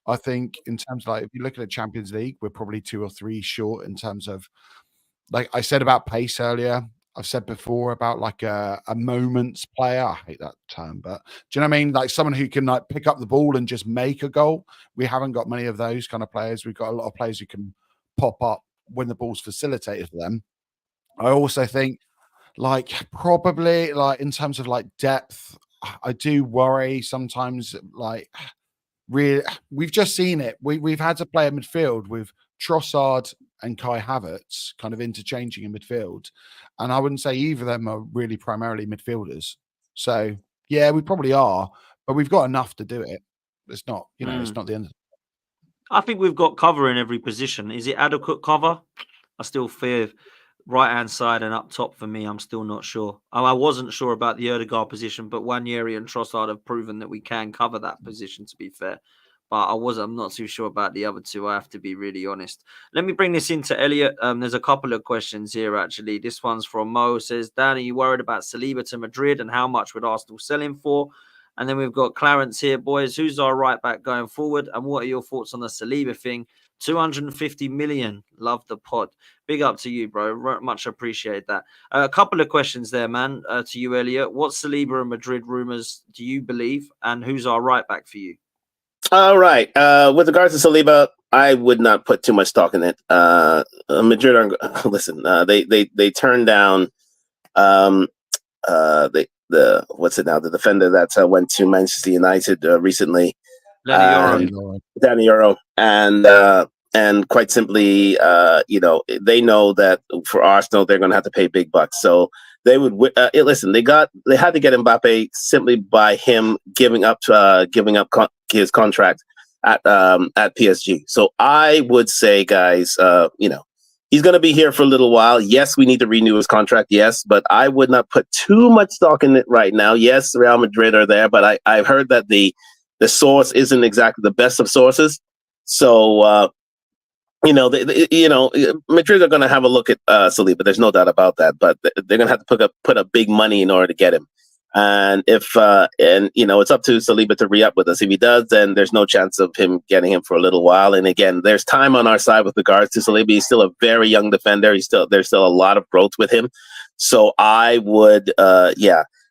I think in terms of, like, if you look at the Champions League, we're probably 2 or 3 short in terms of, like I said about pace earlier. I've said before about like a moments player. I hate that term, but do you know what I mean? Like someone who can like pick up the ball and just make a goal. We haven't got many of those kind of players. We've got a lot of players who can pop up when the ball's facilitated for them. I also think, like, probably like in terms of like depth, I do worry sometimes. Like, really, we've just seen it. We've had to play a midfield with Trossard and Kai Havertz kind of interchanging in midfield, and I wouldn't say either of them are really primarily midfielders. So yeah, we probably are, but we've got enough to do it. It's not, you know, it's not the end. I think we've got cover in every position. Is it adequate cover? I still fear right-hand side and up top for me. I'm still not sure. I wasn't sure about the Ødegaard position, but Nwaneri and Trossard have proven that we can cover that position, to be fair. But I'm not too sure about the other two. I have to be really honest. Let me bring this into Elliot. There's a couple of questions here, actually. This one's from Mo. Says, Dan, are you worried about Saliba to Madrid, and how much would Arsenal sell him for? And then we've got Clarence here, boys. Who's our right back going forward? And what are your thoughts on the Saliba thing? 250 million. Love the pod. Big up to you, bro. Much appreciate that. A couple of questions there, man, to you, Elliot. What Saliba and Madrid rumours do you believe? And who's our right back for you? All right. With regards to Saliba, I would not put too much stock in it. Madrid are listen. They turned down what's it now? The defender that went to Manchester United recently, Danny Euro, and quite simply, they know that for Arsenal they're going to have to pay big bucks. So they would listen. They had to get Mbappe simply by him giving up his contract at PSG. So I would say, guys, he's going to be here for a little while. Yes, we need to renew his contract. Yes, but I would not put too much stock in it right now. Yes, Real Madrid are there, but I've heard that the source isn't exactly the best of sources. So Madrid are going to have a look at Saliba. There's no doubt about that. But they're going to have to put up big money in order to get him. And it's up to Saliba to re-up with us. If he does, then there's no chance of him getting him for a little while. And again, there's time on our side with regards to Saliba. He's still a very young defender. There's still a lot of growth with him. So I would,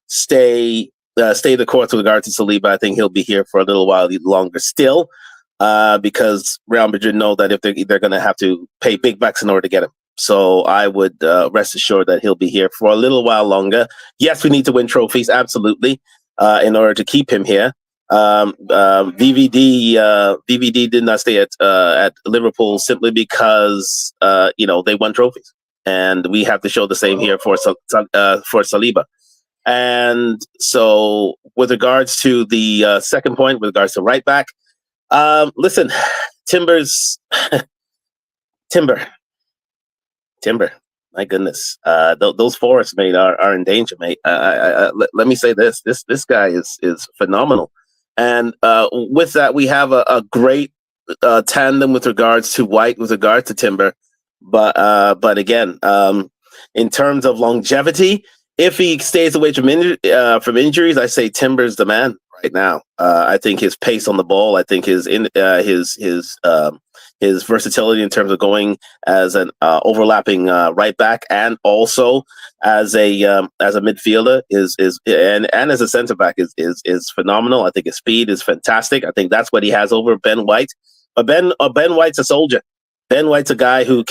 stay the course with regard to Saliba. I think he'll be here for a little while longer still. Because Real Madrid know that if they're going to have to pay big bucks in order to get him. So I would rest assured that he'll be here for a little while longer. Yes, we need to win trophies, absolutely, in order to keep him here. VVD did not stay at Liverpool simply because they won trophies, and we have to show the same here for Saliba. And so, with regards to the second point, with regards to right back. Listen, Timber. My goodness, those forests, mate, are in danger, mate. Let me say this: this guy is phenomenal, and with that, we have a great tandem with regards to White, with regards to Timber, but again, in terms of longevity, if he stays away from injuries, I say Timber's the man. Right now, I think his pace on the ball, I think his versatility in terms of going as an overlapping right back and also as a midfielder and as a center back is phenomenal. I think his speed is fantastic. I think that's what he has over Ben White. But Ben White's a soldier. Ben White's a guy who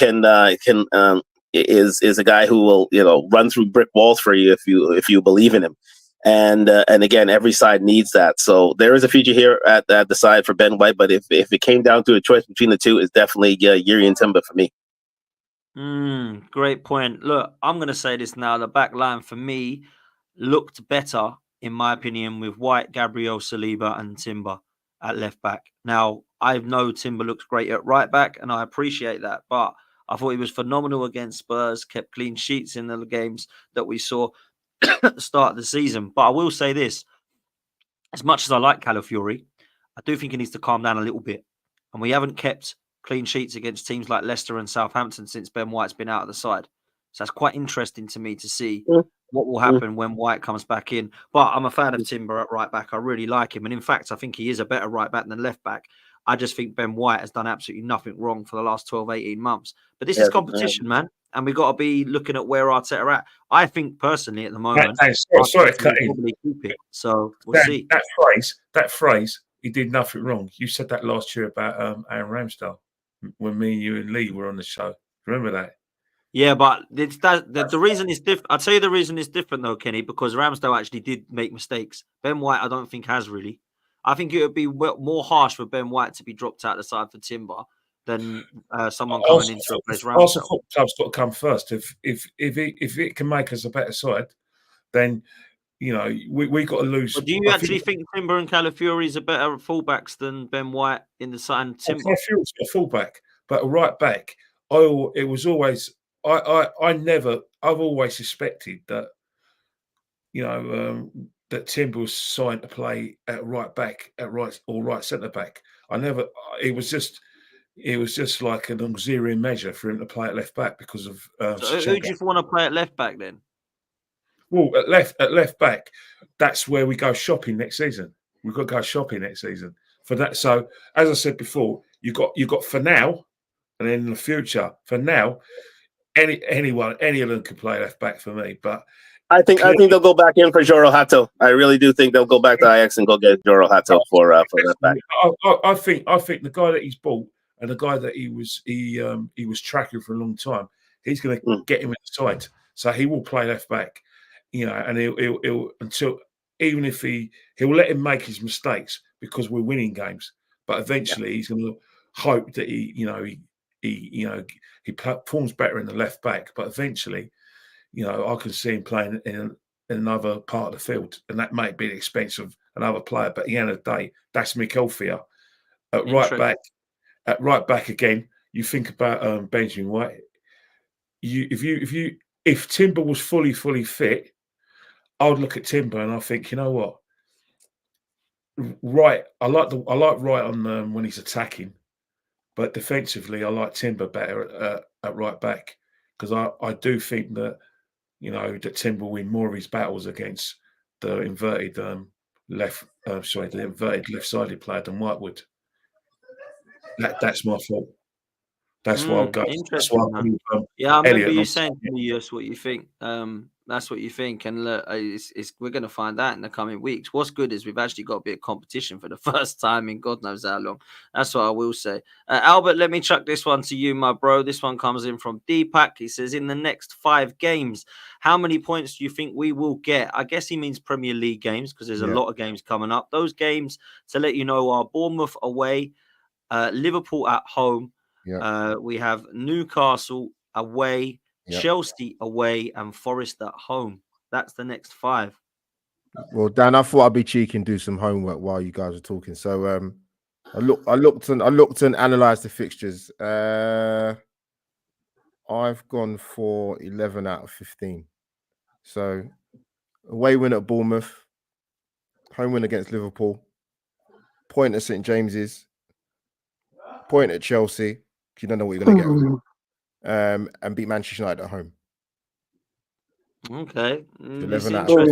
is a guy who will run through brick walls for you if you believe in him. And again, every side needs that. So there is a future here at the side for Ben White. But if it came down to a choice between the two, it's definitely Yuri and Timber for me. Great point. Look, I'm going to say this now. The back line for me looked better, in my opinion, with White, Gabriel, Saliba and Timber at left back. Now, I know Timber looks great at right back, and I appreciate that. But I thought he was phenomenal against Spurs, kept clean sheets in the games that we saw at the start of the season. But I will say this, as much as I like Calafiori, I do think he needs to calm down a little bit. And we haven't kept clean sheets against teams like Leicester and Southampton since Ben White's been out of the side. So that's quite interesting to me to see what will happen when White comes back in. But I'm a fan of Timber at right back. I really like him. And in fact, I think he is a better right back than left back. I just think Ben White has done absolutely nothing wrong for the last 12, 18 months. But this is competition, man. And we've got to be looking at where Arteta are at. I think personally at the moment, sorry to cut in. Probably keep it. So we'll see. That phrase, he did nothing wrong. You said that last year about Aaron Ramsdale when me, you, and Lee were on the show. Remember that? Yeah, but the reason is different. I'll tell you the reason is different though, Kenny, because Ramsdale actually did make mistakes. Ben White, I don't think has really. I think it would be more harsh for Ben White to be dropped out the side for Timber than someone coming in to replace Ramsdale. Arsenal Football Club's got to come first. If it can make us a better side, then we got to lose. But do you actually think Timber and Calafiori are better fullbacks than Ben White in the side and Timber? Calafiori's a fullback, but a right back. I've always suspected that that Timber was signed to play at right back, at right centre back. It was just like an auxiliary measure for him to play at left back because of. So who do you want to play at left back then? Well, at left back, that's where we go shopping next season. We've got to go shopping next season for that. So, as I said before, you got for now, and then in the future. For now, any of them can play left back for me, but. I think they'll go back in for Joro Hato. I really do think they'll go back to Ajax and go get Joro Hato for that back. I think the guy that he's bought and the guy that he was tracking for a long time, he's going to get him in the side, so he will play left back, and he'll until even if he'll let him make his mistakes because we're winning games, but eventually he's going to hope that he performs better in the left back, but eventually. I can see him playing in another part of the field, and that might be at the expense of another player. But at the end of the day, that's Mikelfia at right back. At right back again, you think about Benjamin White. If Timber was fully fit, I would look at Timber and I think, you know what? Right, I like right on when he's attacking. But defensively, I like Timber better at right back, because I do think that, that Timber will win more of his battles against the inverted left-sided player than White would. That's my fault. That's why I'll go. That's why Interesting, man. I'll go Yeah, I remember Elliot. you saying to me, yes, what you think. That's what you think, and look, we're going to find out in the coming weeks. What's good is we've actually got a bit of competition for the first time in God knows how long. That's what I will say. Albert, let me chuck this one to you, my bro. This one comes in from Deepak. He says, in the next 5 games, how many points do you think we will get? I guess he means Premier League games, because there's a lot of games coming up. Those games, to let you know, are Bournemouth away, Liverpool at home. We have Newcastle away, Chelsea away, and Forest at home. That's the next 5. Well, Dan, I thought I'd be cheeky and do some homework while you guys were talking. So I looked and analysed the fixtures. I've gone for 11 out of 15. So away win at Bournemouth, home win against Liverpool, point at St James's, point at Chelsea. You don't know what you're going to get with it. And beat Manchester United at home. Okay. 11 out of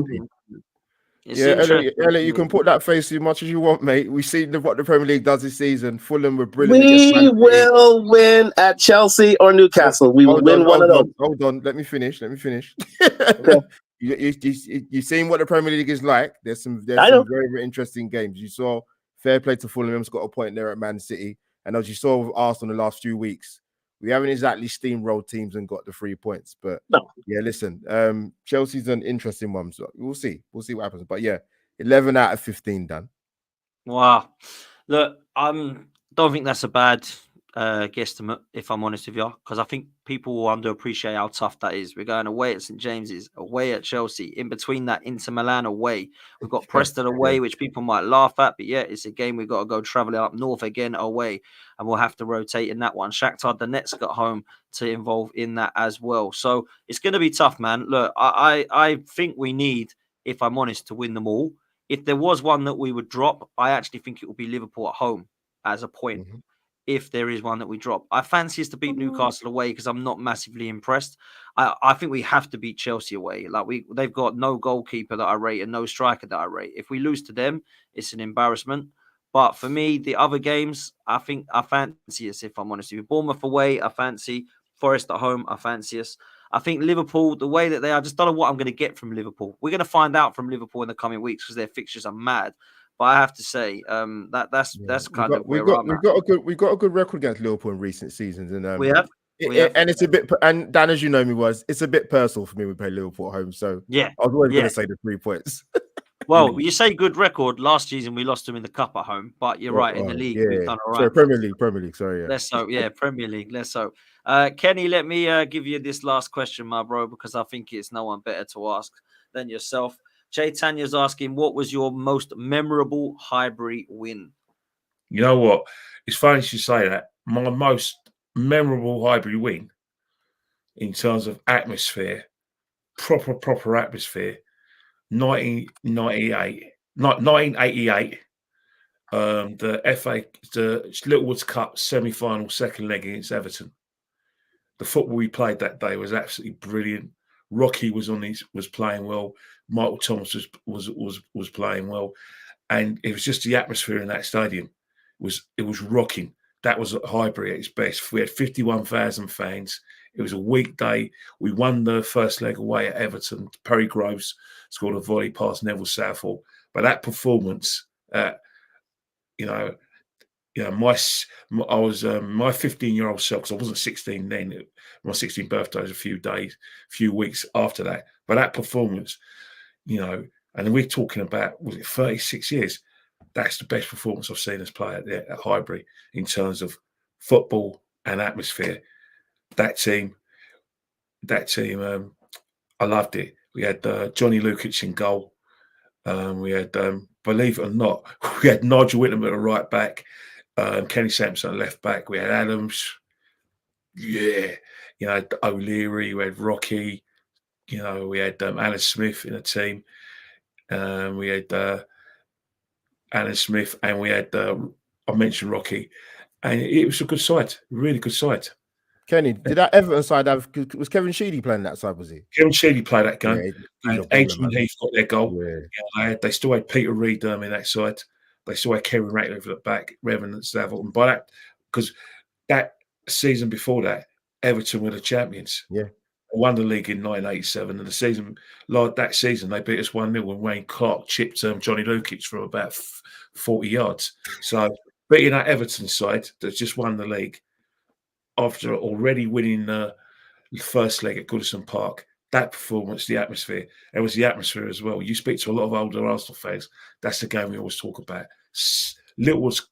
15. Elliot, you can put that face as much as you want, mate. We've seen what the Premier League does this season. Fulham were brilliant. We will win at Chelsea or Newcastle. We will win one of those. Hold on. Let me finish. Okay. You've seen what the Premier League is like. There's some very, very interesting games. You saw fair play to Fulham's got a point there at Man City. And as you saw with Arsenal the last few weeks, we haven't exactly steamrolled teams and got the 3 points. But listen, Chelsea's an interesting one. So we'll see. We'll see what happens. But 11 out of 15 done. Wow. Look, I don't think that's a bad guesstimate, if I'm honest with you, because I think people will underappreciate how tough that is. We're going away at St James's, away at Chelsea, in between that Inter Milan away. We've got Preston away, which people might laugh at, but it's a game we've got to go travelling up north again away, and we'll have to rotate in that one. Shakhtar Donetsk at home to involve in that as well. So it's going to be tough, man. Look, I think we need, if I'm honest, to win them all. If there was one that we would drop, I actually think it would be Liverpool at home as a point. Mm-hmm. If there is one that we drop, I fancy us to beat Newcastle away because I'm not massively impressed. I think we have to beat Chelsea away. They've got no goalkeeper that I rate and no striker that I rate. If we lose to them, it's an embarrassment. But for me, the other games, I think I fancy us, if I'm honest with you. Bournemouth away, I fancy. Forest at home, I fancy us. I think Liverpool, the way that they are, I just don't know what I'm going to get from Liverpool. We're going to find out from Liverpool in the coming weeks because their fixtures are mad. But I have to say, that's kind of where I'm at. We've got a good record against Liverpool in recent seasons, and we have. And it's a bit. And Dan, as you know me, it's a bit personal for me. We play Liverpool at home, so I was always going to say the 3 points. Well, you say good record. Last season we lost them in the cup at home, but you're right, in the league we've done all right. Sorry, Premier League. Sorry, Let's hope, Premier League. Let's hope. Kenny, let me give you this last question, my bro, because I think it's no one better to ask than yourself. Tanya's asking, what was your most memorable Highbury win? You know what? It's funny you say that. My most memorable Highbury win in terms of atmosphere, proper atmosphere, 1988, the Littlewoods Cup semi-final second leg against Everton. The football we played that day was absolutely brilliant. Rocky was playing well. Michael Thomas was playing well, and it was just the atmosphere in that stadium. It was rocking. That was at Highbury at its best. We had 51,000 fans. It was a weekday. We won the first leg away at Everton. Perry Groves scored a volley past Neville Southall. But that performance, my 15-year-old self, because I wasn't 16 then. My 16th birthday was a few weeks after that. But that performance, and we're talking about, was it 36 years? That's the best performance I've seen us play at Highbury in terms of football and atmosphere. That team, I loved it. We had Johnny Lukic in goal. We had, believe it or not, we had Nigel Whitlam at the right back, Kenny Sampson at left back. We had Adams. O'Leary. We had Rocky. We had Alan Smith in a team. We had Alan Smith, and we had I mentioned Rocky, And it was a good side, really good side. Kenny, did that Everton side have? Was Kevin Sheedy playing that side? Was he? Kevin Sheedy played that game. Yeah, And he's a baller, Adrian man. Heath got their goal. Yeah. They still had Peter Reid in that side. They still had Kevin Ratcliffe at the back, Revenant Savile. And by that, because that season before that, Everton were the champions. Yeah. Won the league in 1987. And the season, like that season, they beat us 1-0 when Wayne Clark chipped Johnny Lukic from about 40 yards. So beating that Everton side that just won the league after already winning the first leg at Goodison Park, that performance, the atmosphere, it was the atmosphere as well. You speak to a lot of older Arsenal fans, that's the game we always talk about. Littlewood's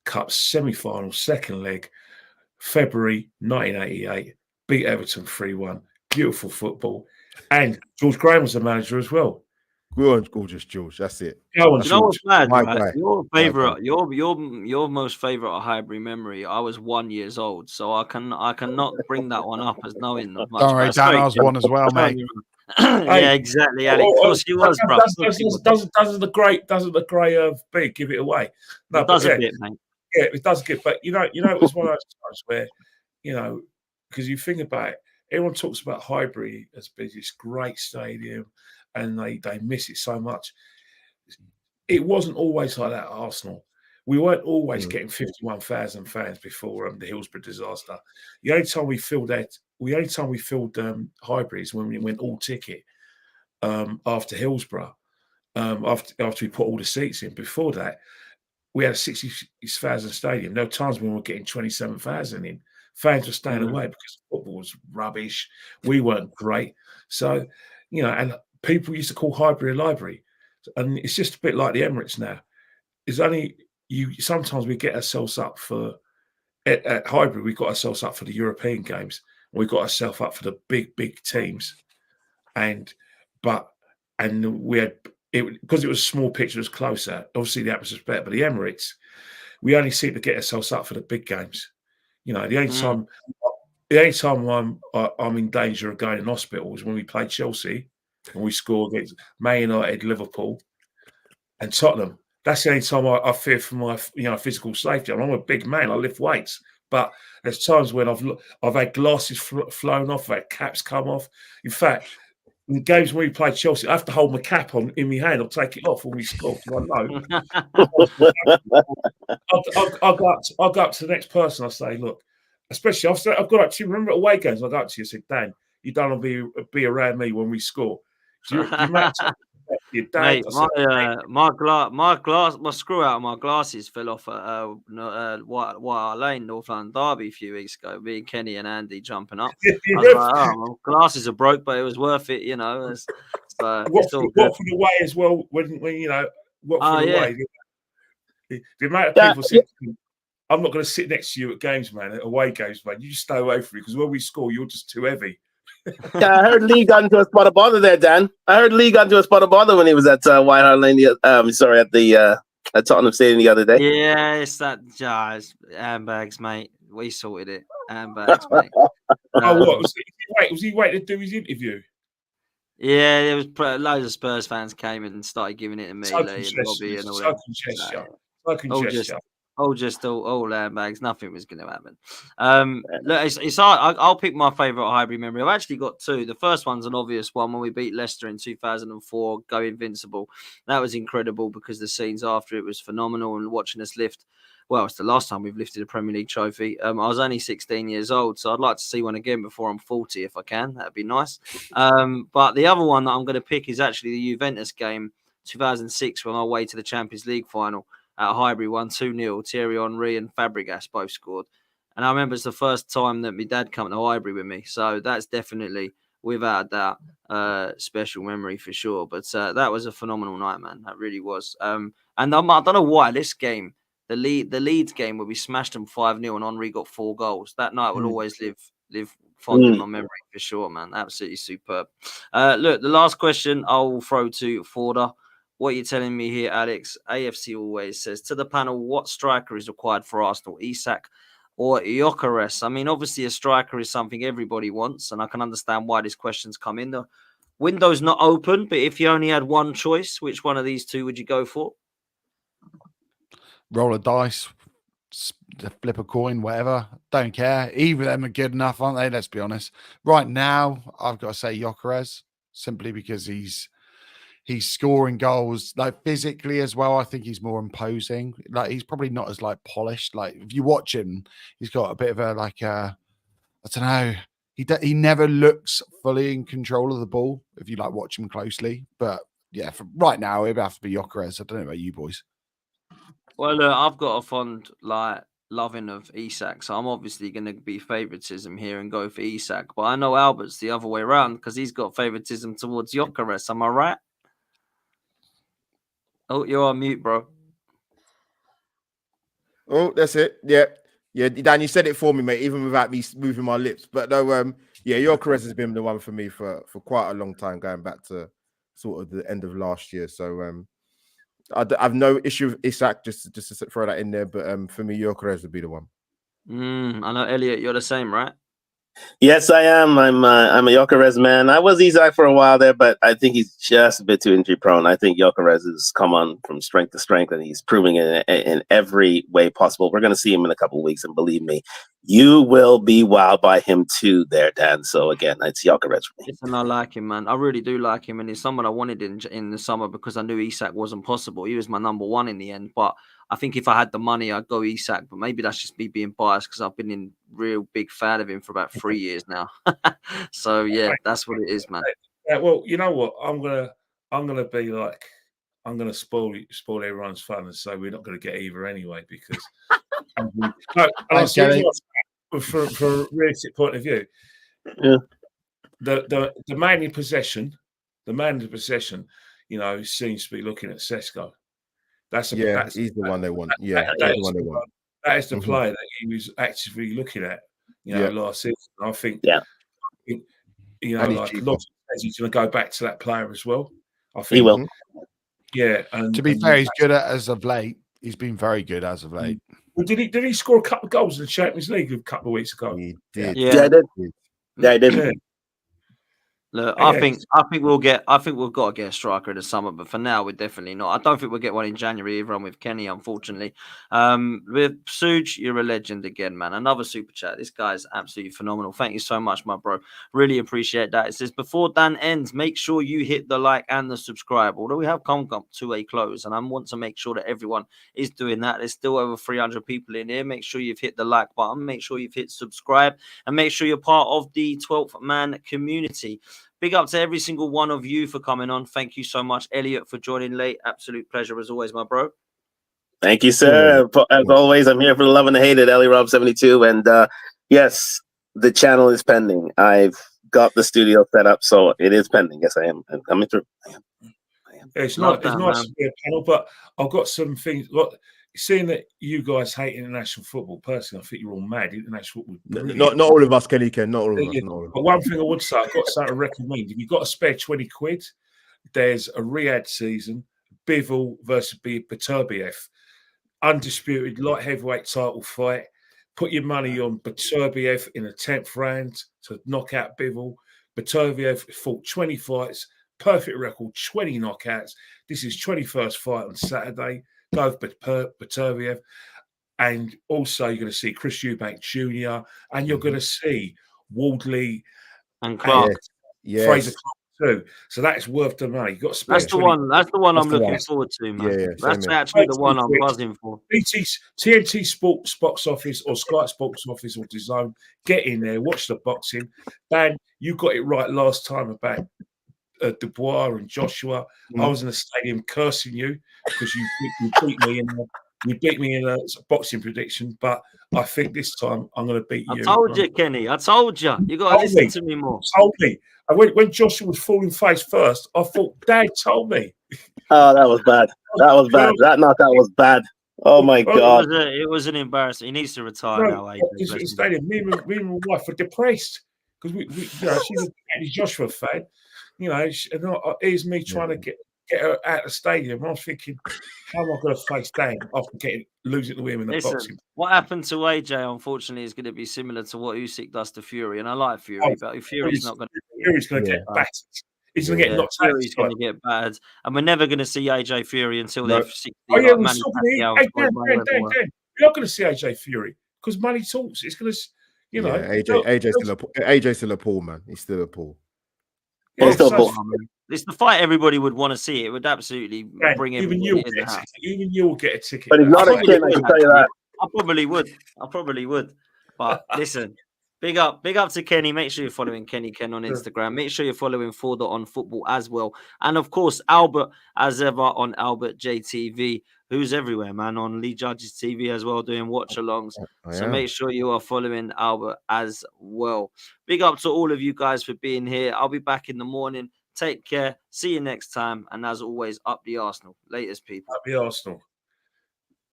Cup semi-final, second leg, February 1988, beat Everton 3-1. Beautiful football. And George Graham was the manager as well. Gorgeous George, that's it. You know what's mad, My right? guy. Your favorite, your most favorite Highbury memory. I was 1 year old, so I cannot bring that one up as knowing much. Don't worry, Dan, I was one as well, mate. Yeah, exactly, Alex. Of course he was, bro. Doesn't the grey big give it away? No, it does a bit, mate. Yeah, it does get, but you know, it was one of those times where, because you think about it, everyone talks about Highbury as being this great stadium, and they miss it so much. It wasn't always like that at Arsenal. We weren't always getting 51,000 fans before the Hillsborough disaster. The only time we filled Highbury is when we went all ticket after Hillsborough, after we put all the seats in. Before that, we had a 60,000 stadium. There were times when we were getting 27,000 in. Fans were staying away because football was rubbish. We weren't great. So, and people used to call Highbury a library. And it's just a bit like the Emirates now. It's only sometimes we get ourselves up for at Highbury, we got ourselves up for the European games. We got ourselves up for the big teams. And we had it because it was a small pitch, it was closer. Obviously the atmosphere was better, but the Emirates, we only seem to get ourselves up for the big games. The only time I'm in danger of going in hospital is when we played Chelsea and we scored against Man United, Liverpool, and Tottenham. That's the only time I fear for my physical safety. I'm a big man. I lift weights, but there's times when I've had glasses flown off, I've had caps come off. In fact, in the games when we played Chelsea, I have to hold my cap on in my hand. I'll take it off when we score. I know. I'll go up to the next person. I say, look, especially I've got up to you. Remember away games? I go up to you and say, Dan, you don't want to be around me when we score. You Mate, my screw out of my glasses fell off at White Hart Lane, North London Derby a few weeks ago. Me and Kenny and Andy jumping up. I was like, my glasses are broke, but it was worth it, So what for the way as well? When what for the way? The amount of people say, I'm not going to sit next to you at games, man, at away games, man. You just stay away from me because when we score, you're just too heavy. Yeah, I heard Lee got into a spot of bother there, Dan. I heard Lee got into a spot of bother when he was at White Hart Lane. At Tottenham Stadium the other day. Yeah, it's that jazz handbags, mate. We sorted it. Handbags, mate. What was he waiting to do his interview? Yeah, there was loads of Spurs fans came in and started giving it to me, Lee and Robbie, and all that. All handbags. Nothing was going to happen. Look, it's hard. I'll pick my favourite Highbury memory. I've actually got two. The first one's an obvious one when we beat Leicester in 2004, go Invincible. That was incredible because the scenes after it was phenomenal, and watching us lift. Well, it's the last time we've lifted a Premier League trophy. I was only 16 years old, so I'd like to see one again before I'm 40 if I can. That'd be nice. But the other one that I'm going to pick is actually the Juventus game, 2006, when I way to the Champions League final. At Highbury, won 2-0. Thierry Henry and Fabregas both scored. And I remember it's the first time that my dad came to Highbury with me. So that's definitely, without a doubt, special memory for sure. But that was a phenomenal night, man. That really was. And I don't know why this game, the Leeds game where we smashed them 5-0 and Henry got 4 goals, that night will always live fond in my memory for sure, man. Absolutely superb. Look, the last question I'll throw to Forder. What are you telling me here, Alex? AFC always says to the panel, what striker is required for Arsenal, Isak or Gyökeres? I mean, obviously a striker is something everybody wants, and I can understand why these questions come in. The window's not open, but if you only had one choice, which one of these two would you go for? Roll a dice. flip a coin, whatever. Don't care. Either of them are good enough, aren't they? Let's be honest. Right now, I've got to say Gyökeres, simply because he's scoring goals, like physically as well. I think he's more imposing. Like he's probably not as like polished. Like if you watch him, he's got a bit of a I don't know. He never looks fully in control of the ball if you like watch him closely. But yeah, for right now, it would have to be Gyökeres. I don't know about you boys. Well, look, I've got a fond loving of Isak, so I'm obviously going to be favoritism here and go for Isak. But I know Albert's the other way around because he's got favoritism towards Gyökeres. Am I right? Oh, you're on mute, bro. Oh, that's it. Yeah. Yeah, Dan, you said it for me, mate, even without me moving my lips. But no, yeah, Gyökeres has been the one for me for quite a long time, going back to sort of the end of last year. So I've no issue with Isak, just to throw that in there. But for me, Gyökeres would be the one. I know, Elliot, you're the same, right? Yes, I am. I'm a Gyökeres man. I was Isak for a while there, but I think he's just a bit too injury prone. I think Gyökeres has come on from strength to strength, and he's proving it in every way possible. We're going to see him in a couple of weeks, and believe me, you will be wowed by him too there, Dan. So again, it's Gyökeres for me. Listen, I like him, man. I really do like him, and he's someone I wanted in the summer because I knew Isak wasn't possible. He was my number one in the end, but I think if I had the money, I'd go Isak. But maybe that's just me being biased because I've been in real big fan of him for about 3 years now. So yeah, that's what it is, man. Yeah, well, you know what? I'm gonna be like, I'm gonna spoil everyone's fun and say we're not gonna get either anyway because from a realistic point of view, yeah. The man in possession, you know, seems to be looking at Sesko. He's the one they want. Yeah, that is the player that he was actively looking at, you know, last season. I think, you know, like he's going to go back to that player as well. I think he will. Yeah, and to be fair, he's good as of late. He's been very good as of late. Well, did he score a couple of goals in the Champions League a couple of weeks ago? He did. Yeah, I did. Yeah. Look, I think we've got to get a striker in the summer, but for now we're definitely not. I don't think we'll get one in January either. I'm with Kenny, unfortunately. With Suj, you're a legend again, man. Another super chat. This guy's absolutely phenomenal. Thank you so much, my bro. Really appreciate that. It says, before Dan ends, make sure you hit the like and the subscribe. Although we have come up to a close, and I want to make sure that everyone is doing that. There's still over 300 people in here. Make sure you've hit the like button. Make sure you've hit subscribe, and make sure you're part of the 12th man community. Big up to every single one of you for coming on. Thank you so much, Elliot, for joining late. Absolute pleasure as always, my bro. Thank you, sir. As always, I'm here for the love and the hate at EllieRob72. And yes, the channel is pending. I've got the studio set up, so it is pending. Yes, I am. I'm coming through. I am. It's nice to be a panel, but I've got some things. Look, seeing that you guys hate international football, personally, I think you're all mad. International football, not all of us, KennyK. Not all of us. But one thing I would say, I've got something to recommend. If you've got a spare 20 quid, there's a Riyadh season, Bivol versus Beterbiev, undisputed light heavyweight title fight. Put your money on Beterbiev in the 10th round to knock out Bivol. Beterbiev fought 20 fights, perfect record, 20 knockouts. This is 21st fight on Saturday. Go with Beterbiev. And also you're going to see Chris Eubank Jr. and you're going to see Wardley and Clark. Fraser Clark too. So that's worth the money. You've got to that's the one I'm looking forward to, man. Yeah, that's actually the one I'm buzzing for. TNT Sports box office or Sky Sports office or DAZN. Get in there, watch the boxing. Dan, you got it right last time about Dubois and Joshua. I was in the stadium cursing you because you beat me in a boxing prediction, but I think this time I'm going to beat you. I told you, Kenny. I told you. You got to listen to me more. Told me. When Joshua was falling face first, I thought, Dad told me. Oh, that was bad. That was bad. That knockout was bad. Oh my God! It was an embarrassment. He needs to retire now. Stadium. Me and my wife were depressed because we she's a Joshua fan. You know, here's me trying to get her out of the stadium. I was thinking, how am I going to face Dan after losing to him in the boxing? What happened to AJ, unfortunately, is going to be similar to what Usyk does to Fury. And I like Fury, but Fury's not going to. Fury's going to get battered. He's going to get knocked out. Fury's going to get battered. And we're never going to see AJ Fury until they're 60. Oh, yeah, Dan. You're not going to see AJ Fury because money talks. It's going to, you know, AJ's still a Paul, man. He's still a Paul. Yeah, Well, still so- Paul. It's the fight everybody would want to see. It would absolutely Man, bring even everybody you in the house. even you will get a ticket. But he's now. not a king, I can tell you that. I probably would. But listen, big up to Kenny. Make sure you're following KennyK on Instagram. Make sure you're following 4.on-football as well. And of course, Albert, as ever, on Albert JTV, who's everywhere, man, on Lee Judge's TV as well, doing watch-alongs. So make sure you are following Albert as well. Big up to all of you guys for being here. I'll be back in the morning. Take care. See you next time. And as always, up the Arsenal. Latest, people. Up the Arsenal.